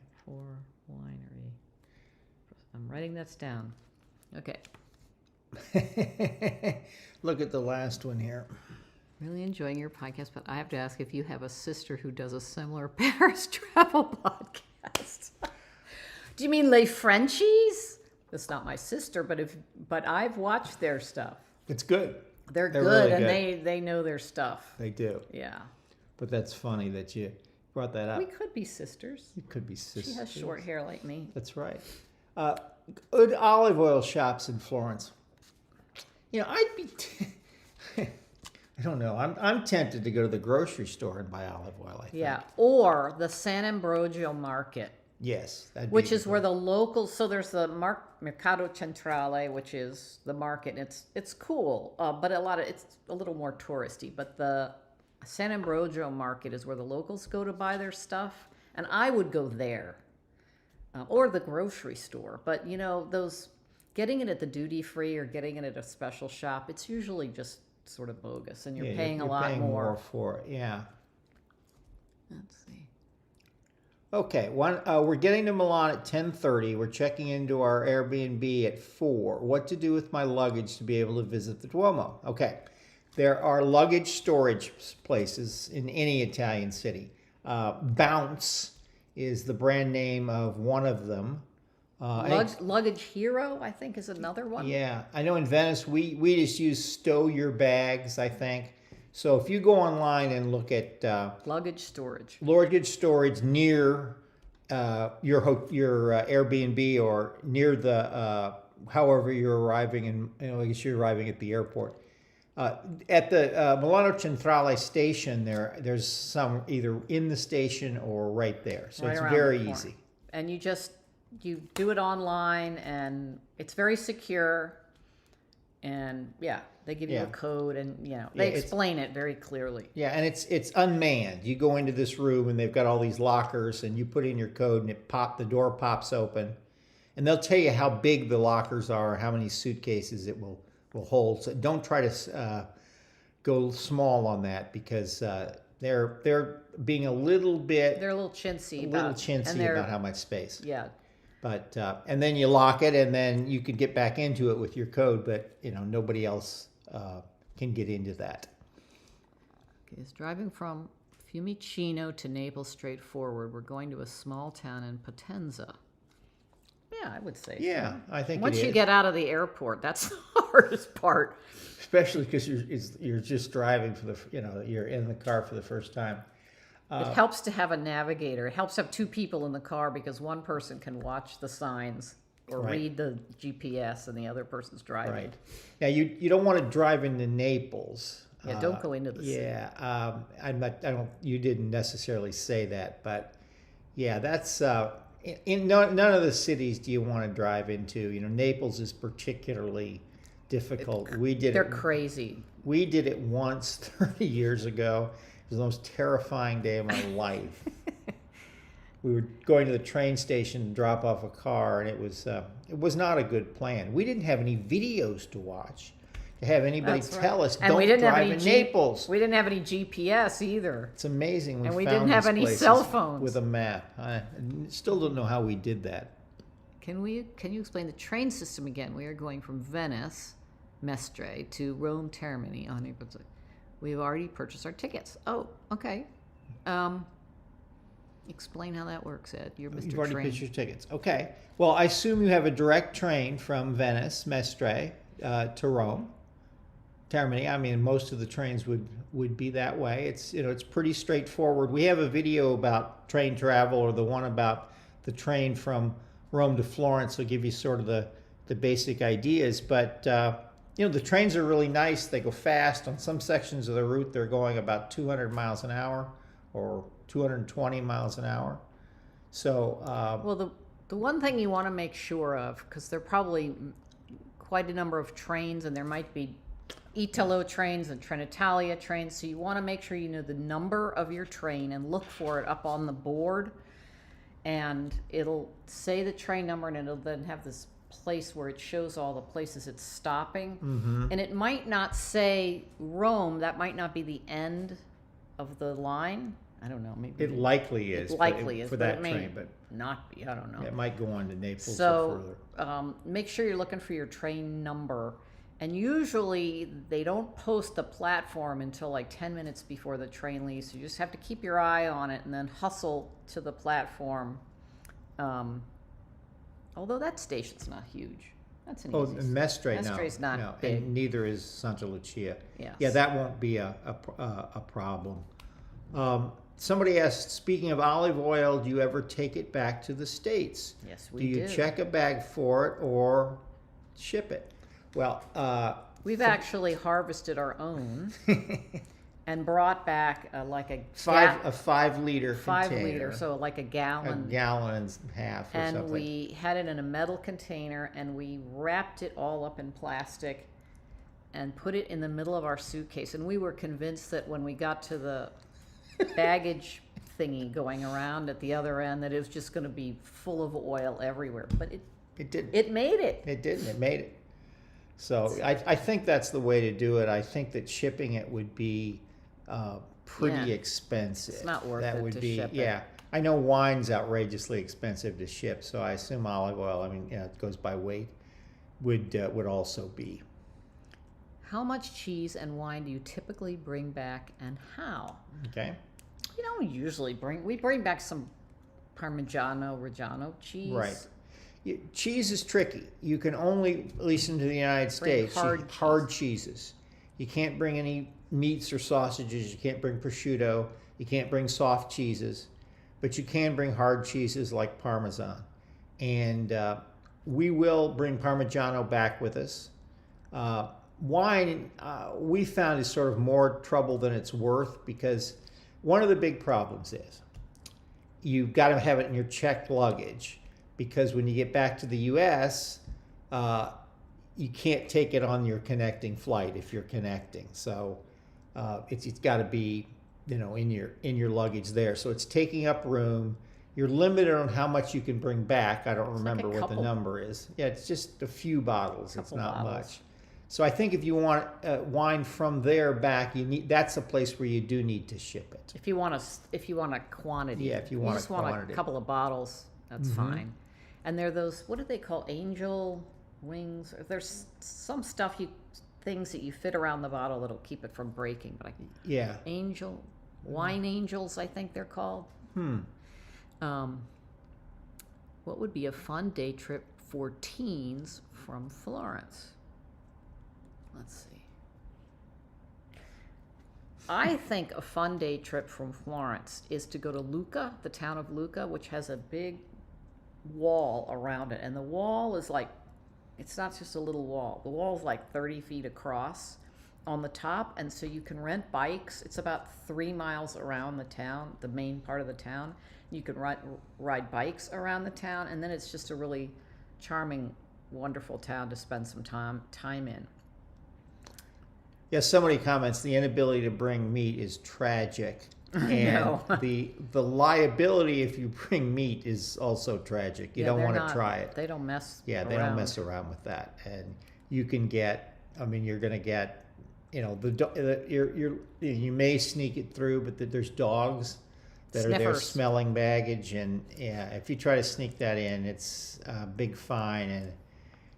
Winery. I'm writing this down. Okay. Look at the last one here. Really enjoying your podcast, but I have to ask if you have a sister who does a similar Paris travel podcast. Do you mean Les Frenchies? That's not my sister, but I've watched their stuff. It's good. They're good, really and good. they know their stuff. They do. Yeah. But that's funny that you brought that up. We could be sisters. You could be sisters. She has short hair like me. That's right. Good olive oil shops in Florence. You know, I'd be... I don't know. I'm tempted to go to the grocery store and buy olive oil, I think. Yeah, or the San Ambrogio market. Yes. Which is where the locals, so there's the Mercato Centrale, which is the market, and it's cool, but it's a little more touristy. But the San Ambrogio market is where the locals go to buy their stuff, and I would go there, or the grocery store. But you know, those getting it at the duty free or getting it at a special shop, it's usually just sort of bogus, and you're paying a lot more for it. Yeah. Let's see. Okay, we're getting to Milan at 10:30. We're checking into our Airbnb at 4. What to do with my luggage to be able to visit the Duomo? Okay, there are luggage storage places in any Italian city. Bounce is the brand name of one of them. Luggage Hero, I think, is another one. Yeah, I know in Venice we just use Stow Your Bags, I think. So if you go online and look at luggage storage near your Airbnb or near the however you're arriving, and I guess you're arriving at the airport. At the Milano Centrale station, there's some either in the station or right there. So it's very easy. And you do it online, and it's very secure. And yeah, they give you a code, and they explain it very clearly. Yeah, and it's unmanned. You go into this room, and they've got all these lockers, and you put in your code, and the door pops open, and they'll tell you how big the lockers are, how many suitcases it will hold. So don't try to go small on that, because they're being a little bit. They're a little chintzy about how much space. Yeah. But and then you lock it, and then you can get back into it with your code, but nobody else can get into that. Okay, it's driving from Fiumicino to Naples straightforward. We're going to a small town in Potenza. Yeah, I would say. Yeah, so. I think once you get out of the airport, that's the hardest part. Especially because you're just driving you're in the car for the first time. It helps to have a navigator. It helps to have two people in the car, because one person can watch the signs or read the GPS, and the other person's driving. Right. Yeah, you don't want to drive into Naples. Yeah, don't go into the city. Yeah, you didn't necessarily say that, but yeah, that's in none of the cities do you want to drive into. Naples is particularly difficult. They're crazy. We did it once 30 years ago. It was the most terrifying day of my life. We were going to the train station to drop off a car, and it was not a good plan. We didn't have any videos to watch to have anybody tell us, and don't drive in Naples. We didn't have any GPS either. It's amazing. And we didn't have any cell phones. With a map. I still don't know how we did that. Can you explain the train system again? We are going from Venice, Mestre, to Rome, Termini on April 6th. We've already purchased our tickets. Oh, okay. Explain how that works, Ed. You're Mr. You've already Train. purchased your tickets. Okay. Well, I assume you have a direct train from Venice, Mestre, to Rome, Termini. I mean, most of the trains would be that way. It's pretty straightforward. We have a video about train travel, or the one about the train from Rome to Florence will give you sort of the basic ideas. But the trains are really nice. They go fast. On some sections of the route, they're going about 200 miles an hour or 220 miles an hour. So, well, the one thing you want to make sure of, because there are probably quite a number of trains, and there might be Italo trains and Trenitalia trains, so you want to make sure you know the number of your train and look for it up on the board, and it'll say the train number, and it'll then have this place where it shows all the places it's stopping. Mm-hmm. And it might not say Rome. That might not be the end of the line. I don't know. Maybe It likely is. it likely is for but that it may train, but not be. I don't know. it might go on to Naples or So further. make sure you're looking for your train number. And usually they don't post the platform until like 10 minutes before the train leaves. So you just have to keep your eye on it and then hustle to the platform. Although that station's not huge. That's an easy. Mestre, no. Mestre's not no. big. And neither is Santa Lucia. Yes. Yeah, that won't be a problem. Somebody asked, speaking of olive oil, do you ever take it back to the States? Yes, do you check a bag for it or ship it? Well, we've actually harvested our own and brought back like a 5 liter 5 container, liter, so like a gallon. A gallon and a half or and something. we had it in a metal container and we wrapped it all up in plastic and put it in the middle of our suitcase. And we were convinced that when we got to the baggage thingy going around at the other end, that it was just going to be full of oil everywhere. But it didn't. It made it. It didn't. It made it. So I think that's the way to do it. I think that shipping it would be pretty expensive. It's not worth that it would to be, ship it. Yeah. I know wine's outrageously expensive to ship, so I assume olive oil, I mean, it goes by weight, would also be. How much cheese and wine do you typically bring back and how? Okay. You don't usually we bring back some Parmigiano-Reggiano cheese. Right. Cheese is tricky. You can only, at least into the United States, hard cheeses. You can't bring any meats or sausages. You can't bring prosciutto. You can't bring soft cheeses. But you can bring hard cheeses like Parmesan. And we will bring Parmigiano back with us. Wine, we found, is sort of more trouble than it's worth, because one of the big problems is you've got to have it in your checked luggage, because when you get back to the U.S., you can't take it on your connecting flight if you're connecting. So it's got to be, in your luggage there. So it's taking up room. You're limited on how much you can bring back. I don't remember what the number is. Yeah, it's just a few bottles. It's not much. So I think if you want wine from there back, that's a place where you do need to ship it. If you want a quantity. Yeah, if you want just want a couple of bottles, that's fine. And they're those, what do they call, angel wings? There's some things that you fit around the bottle that'll keep it from breaking. But wine angels, I think they're called. What would be a fun day trip for teens from Florence? Let's see. I think a fun day trip from Florence is to go to Lucca, the town of Lucca, which has a big wall around it. And the wall is like, it's not just a little wall. The wall is like 30 feet across on the top. And so you can rent bikes. It's about 3 miles around the town, the main part of the town. You can ride bikes around the town. And then it's just a really charming, wonderful town to spend some time in. Yes, somebody comments the inability to bring meat is tragic, and the liability if you bring meat is also tragic. You don't want to try it. They don't mess. Yeah, they don't mess around with that, and you can get. I mean, you're going to get. You may sneak it through, but there's dogs that are there smelling baggage, and if you try to sneak that in, it's a big fine, and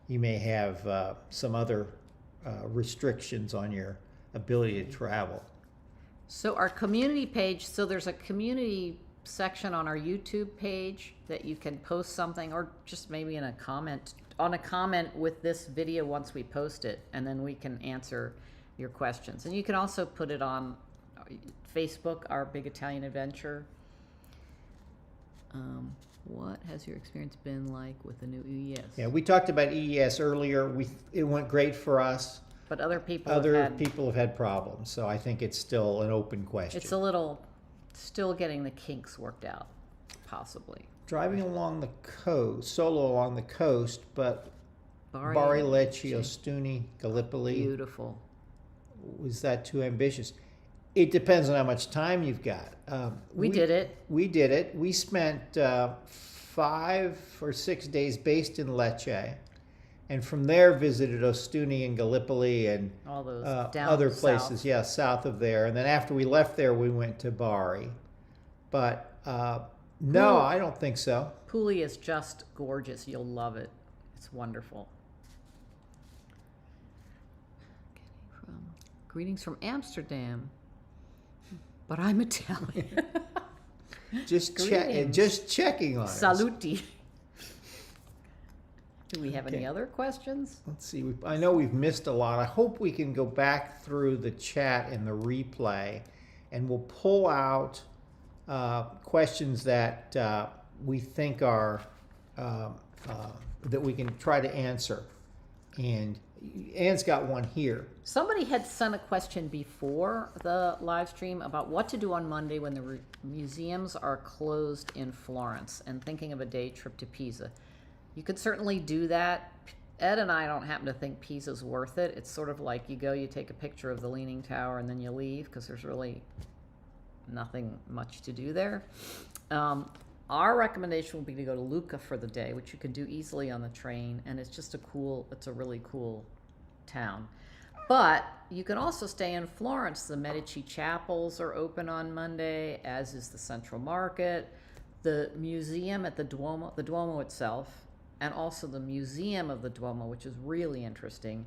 you may have some other restrictions on your ability to travel. So our community page, so there's a community section on our YouTube page that you can post something, or just maybe in a comment with this video once we post it, and then we can answer your questions. And you can also put it on Facebook, Our Big Italian Adventure. What has your experience been like with the new EES? Yeah, we talked about EES earlier. It went great for us. But other people have had problems, so I think it's still an open question. It's still getting the kinks worked out, possibly. Driving along the coast, solo along the coast, but Bari, Lecce, Ostuni, Gallipoli. Beautiful. Was that too ambitious? It depends on how much time you've got. We did it. We spent 5 or 6 days based in Lecce, and from there visited Ostuni and Gallipoli and all those other places. South. Yeah, south of there. And then after we left there, we went to Bari. but no, I don't think so. Puglia is just gorgeous. You'll love it. It's wonderful. Greetings from Amsterdam, but I'm Italian. Just checking on us. Saluti. Do we have any other questions? Let's see. I know we've missed a lot. I hope we can go back through the chat and the replay, and we'll pull out questions that we think are that we can try to answer. And Anne's got one here. Somebody had sent a question before the live stream about what to do on Monday when the museums are closed in Florence, and thinking of a day trip to Pisa. You could certainly do that. Ed and I don't happen to think Pisa's worth it. It's sort of like you go, you take a picture of the Leaning Tower, and then you leave because there's really nothing much to do there. Our recommendation would be to go to Lucca for the day, which you can do easily on the train, and it's just it's a really cool town. But you can also stay in Florence. The Medici chapels are open on Monday, as is the Central Market, the museum at the Duomo itself, and also the Museum of the Duomo, which is really interesting,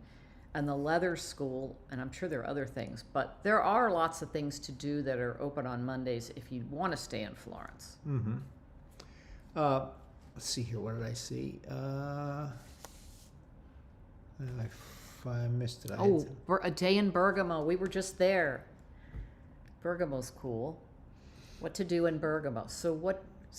and the Leather School, and I'm sure there are other things, but there are lots of things to do that are open on Mondays if you want to stay in Florence. Mm-hmm. Let's see here. What did I see? I missed it. A day in Bergamo. We were just there. Bergamo's cool. What to do in Bergamo? So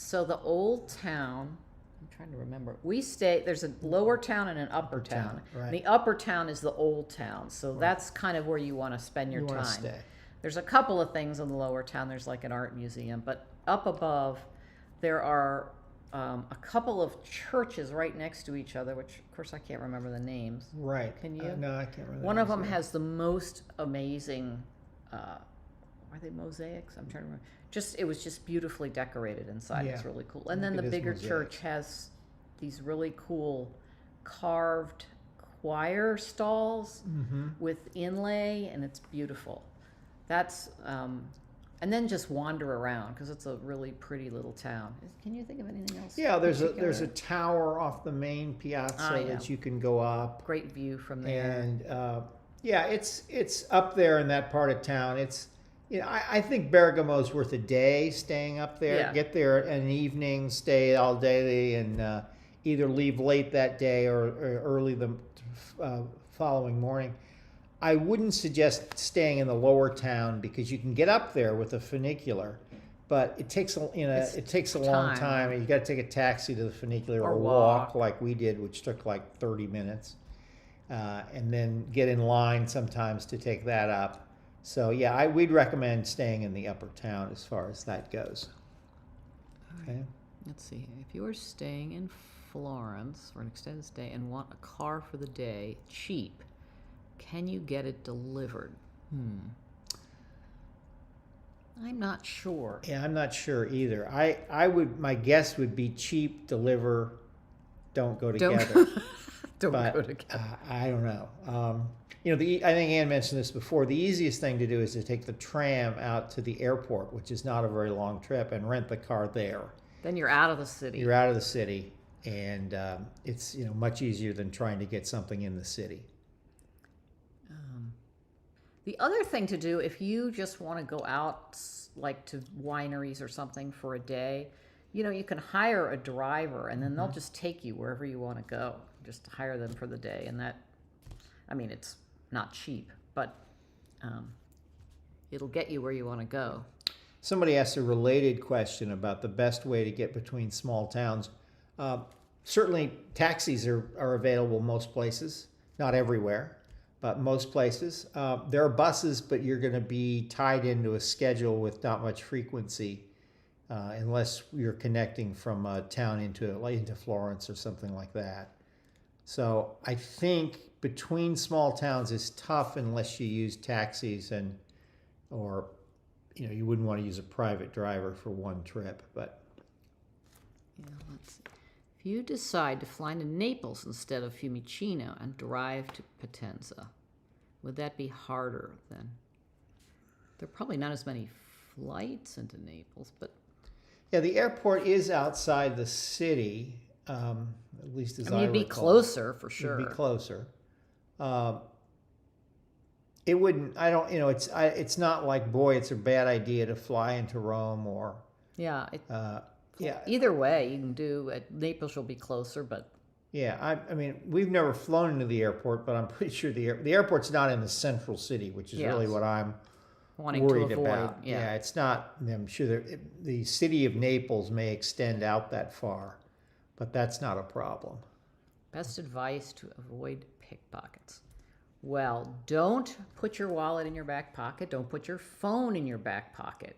the old town. I'm trying to remember. There's a lower town and an upper town. Right. The upper town is the old town. So that's kind of where you want to spend your time. Stay. There's a couple of things in the lower town. There's like an art museum, but up above there are a couple of churches right next to each other, which of course I can't remember the names. Right. Can you? No, I can't remember. One of them has the most amazing, are they mosaics? I'm trying to remember. It was just beautifully decorated inside. Yeah. It's really cool. And then the bigger church has these really cool carved choir stalls with inlay, and it's beautiful. That's, and then just wander around because it's a really pretty little town. Can you think of anything else? Yeah, there's a tower off the main piazza that you can go up. Great view from there. And it's up there in that part of town. It's I think Bergamo's worth a day staying up there. Yeah. Get there an evening, stay all day, and either leave late that day or early the following morning. I wouldn't suggest staying in the lower town because you can get up there with a funicular, but it takes a long time. You got to take a taxi to the funicular or walk like we did, which took like 30 minutes, and then get in line sometimes to take that up. So yeah, we'd recommend staying in the upper town as far as that goes. Okay. Let's see. If you are staying in Florence for an extended stay and want a car for the day, cheap, can you get it delivered? I'm not sure. Yeah, I'm not sure either. My guess would be cheap, deliver, don't go together. Don't go together. I don't know. I think Ann mentioned this before. The easiest thing to do is to take the tram out to the airport, which is not a very long trip, and rent the car there. Then you're out of the city. You're out of the city, and it's much easier than trying to get something in the city. The other thing to do, if you just want to go out like to wineries or something for a day, you can hire a driver and then they'll just take you wherever you want to go. Just hire them for the day. And it's not cheap, but it'll get you where you want to go. Somebody asked a related question about the best way to get between small towns. Certainly taxis are available most places, not everywhere. But most places. There are buses, but you're going to be tied into a schedule with not much frequency unless you're connecting from a town into Florence or something like that. So I think between small towns is tough unless you use taxis or you wouldn't want to use a private driver for one trip. But yeah, let's see. If you decide to fly to Naples instead of Fiumicino and drive to Potenza, would that be harder then? There are probably not as many flights into Naples, but Yeah, the airport is outside the city, at least as I mean, I it'd be recall. closer for sure. It'd be closer. It wouldn't. I don't. It's not like, boy, it's a bad idea to fly into Rome or. Yeah. Yeah. Either way, you can do. Naples will be closer, but. Yeah, I mean, we've never flown into the airport, but I'm pretty sure the airport's not in the central city, which is really what I'm wanting worried to avoid. about. Yeah, it's not. I'm sure the city of Naples may extend out that far, but that's not a problem. Best advice to avoid pickpockets. Well, don't put your wallet in your back pocket. Don't put your phone in your back pocket.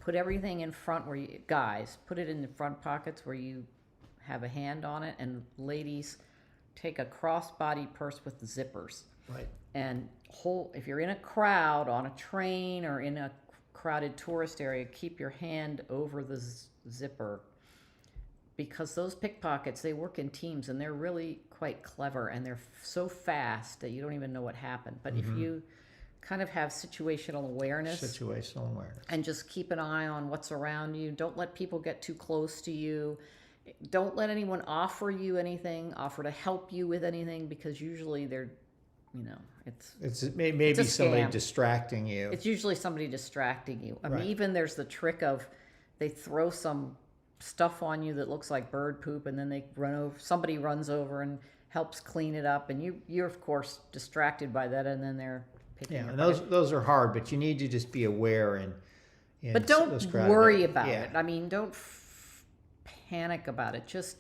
Put everything in front where you, guys, put it in the front pockets where you have a hand on it. And ladies, take a crossbody purse with zippers. Right. And if you're in a crowd, on a train or in a crowded tourist area, keep your hand over the zipper. Because those pickpockets, they work in teams and they're really quite clever and they're so fast that you don't even know what happened. But if you kind of have situational awareness and just keep an eye on what's around you, don't let people get too close to you. Don't let anyone offer you anything, offer to help you with anything, because usually they're, it's maybe somebody distracting you. It's usually somebody distracting you. I mean, even there's the trick of they throw some stuff on you that looks like bird poop, and then somebody runs over and helps clean it up, and you're of course distracted by that, and then they're picking and those are hard, but you need to just be aware and but don't worry about it. I mean, don't panic about it. Just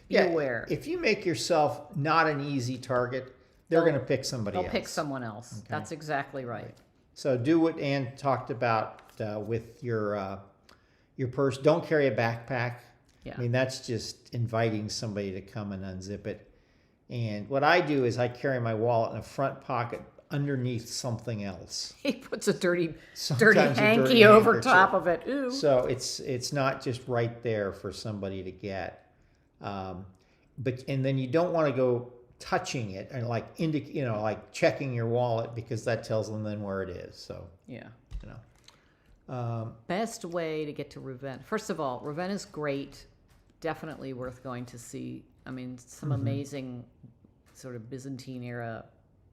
be aware. If you make yourself not an easy target, they're going to pick somebody else. They'll pick someone else. Okay. That's exactly right. So do what Ann talked about with your purse. Don't carry a backpack. Yeah. I mean, that's just inviting somebody to come and unzip it. And what I do is I carry my wallet in a front pocket underneath something else. He puts a dirty hanky over top of it. Ooh. So it's not just right there for somebody to get. And then you don't want to go touching it and like checking your wallet, because that tells them then where it is. So yeah. Best way to get to Ravenna. First of all, Ravenna is great. Definitely worth going to see. I mean, some amazing sort of Byzantine era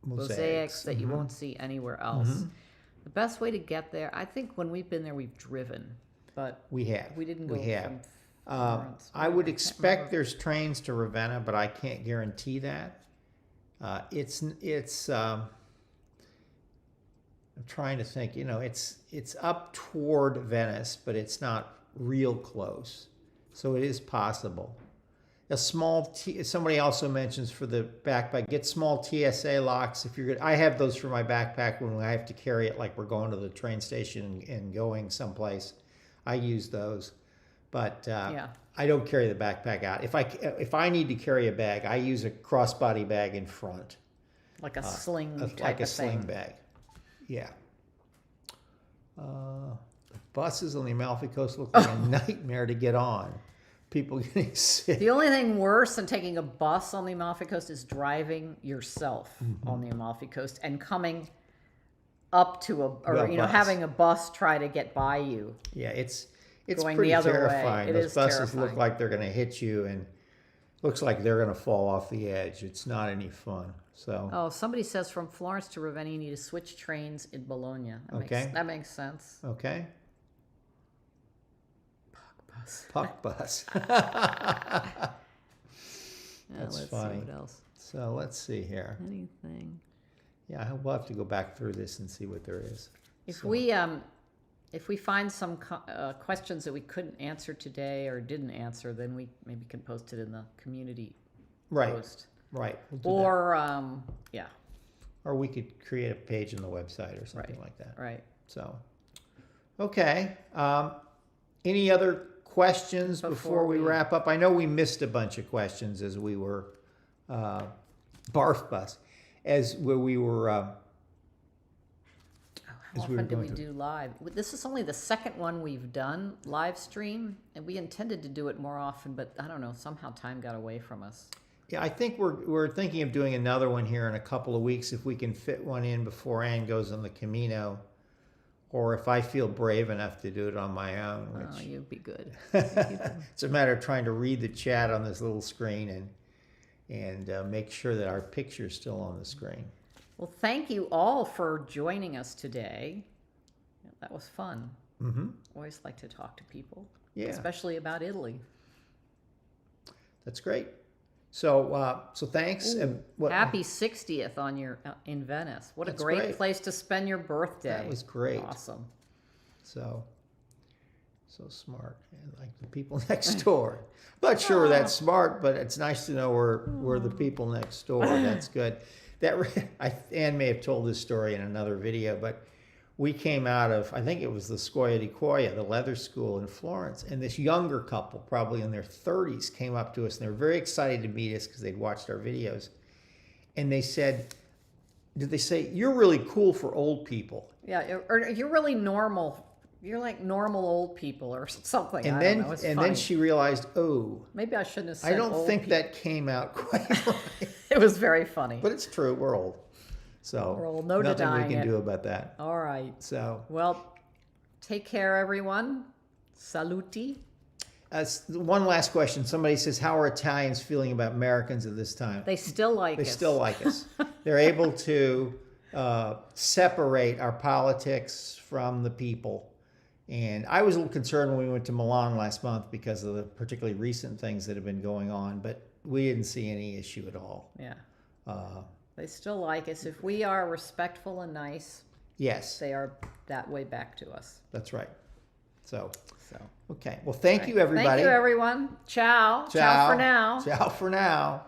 mosaics that you won't see anywhere else. The best way to get there, I think when we've been there, we've driven. But we didn't go from Florence. I would expect there's trains to Ravenna, but I can't guarantee that. I'm trying to think, it's up toward Venice, but it's not real close. So it is possible. Somebody also mentions for the backpack, get small TSA locks if you're good. I have those for my backpack when I have to carry it, like we're going to the train station and going someplace. I use those. But I don't carry the backpack out. If I need to carry a bag, I use a crossbody bag in front. Like a sling type like a of sling thing. Bag. Yeah. The buses on the Amalfi Coast look like a nightmare to get on. People getting sick. The only thing worse than taking a bus on the Amalfi Coast is driving yourself on the Amalfi Coast and coming up to having a bus try to get by you. Yeah, it's going pretty the other terrifying. way. Those buses look like they're going to hit you, and looks like they're going to fall off the edge. It's not any fun. So. Somebody says from Florence to Ravenna, you need to switch trains in Bologna. That makes sense. Okay. Puck bus. That's funny. See what else. So let's see here. Anything? Yeah, we'll have to go back through this and see what there is. If we find some questions that we couldn't answer today or didn't answer, then we maybe can post it in the community post. Right. We'll Or we could create a page on the website or something like that. Right. So, okay. Any other questions before we wrap up? I know we missed a bunch of questions as we were barf bus, as we were. How often do we do live? This is only the second one we've done live stream, and we intended to do it more often, but I don't know. Somehow time got away from us. Yeah, I think we're thinking of doing another one here in a couple of weeks if we can fit one in before Ann goes on the Camino. or if I feel brave enough to do it on my own, Oh, which you'd be good. it's a matter of trying to read the chat on this little screen and make sure that our picture's still on the screen. Well, thank you all for joining us today. That was fun. Mm-hmm. Always like to talk to people, Yeah. especially about Italy. That's great. So thanks. And Happy 60th on your in Venice. What a That's great great. place to spend your birthday. That was great. Awesome. So smart. And like the people next door. I'm not sure that's smart, but it's nice to know we're the people next door. That's good. Anne may have told this story in another video, but we came out of, I think it was the Scuola di Cuoia, the leather school in Florence, and this younger couple, probably in their 30s, came up to us, and they were very excited to meet us because they'd watched our videos. And they said, you're really cool for old people. Yeah, or you're really normal. You're like normal old people or something. And I then don't know. It's and funny. then she realized, Maybe I shouldn't have said I don't old think people. that came out quite right. It was very funny. But it's true, we're old. So We're old, no nothing denying we can it. do about that. All right. So Well, take care, everyone. Saluti. one last question. Somebody says, how are Italians feeling about Americans at this time? They still like They us. still like us. They're able to separate our politics from the people. And I was a little concerned when we went to Milan last month because of the particularly recent things that have been going on, but we didn't see any issue at all. Yeah. They still like us. If we are respectful and nice, Yes, they are that way back to us. that's right. So, So okay. Well, thank you, everybody. Thank you, everyone. Ciao. Ciao for now. Ciao for now.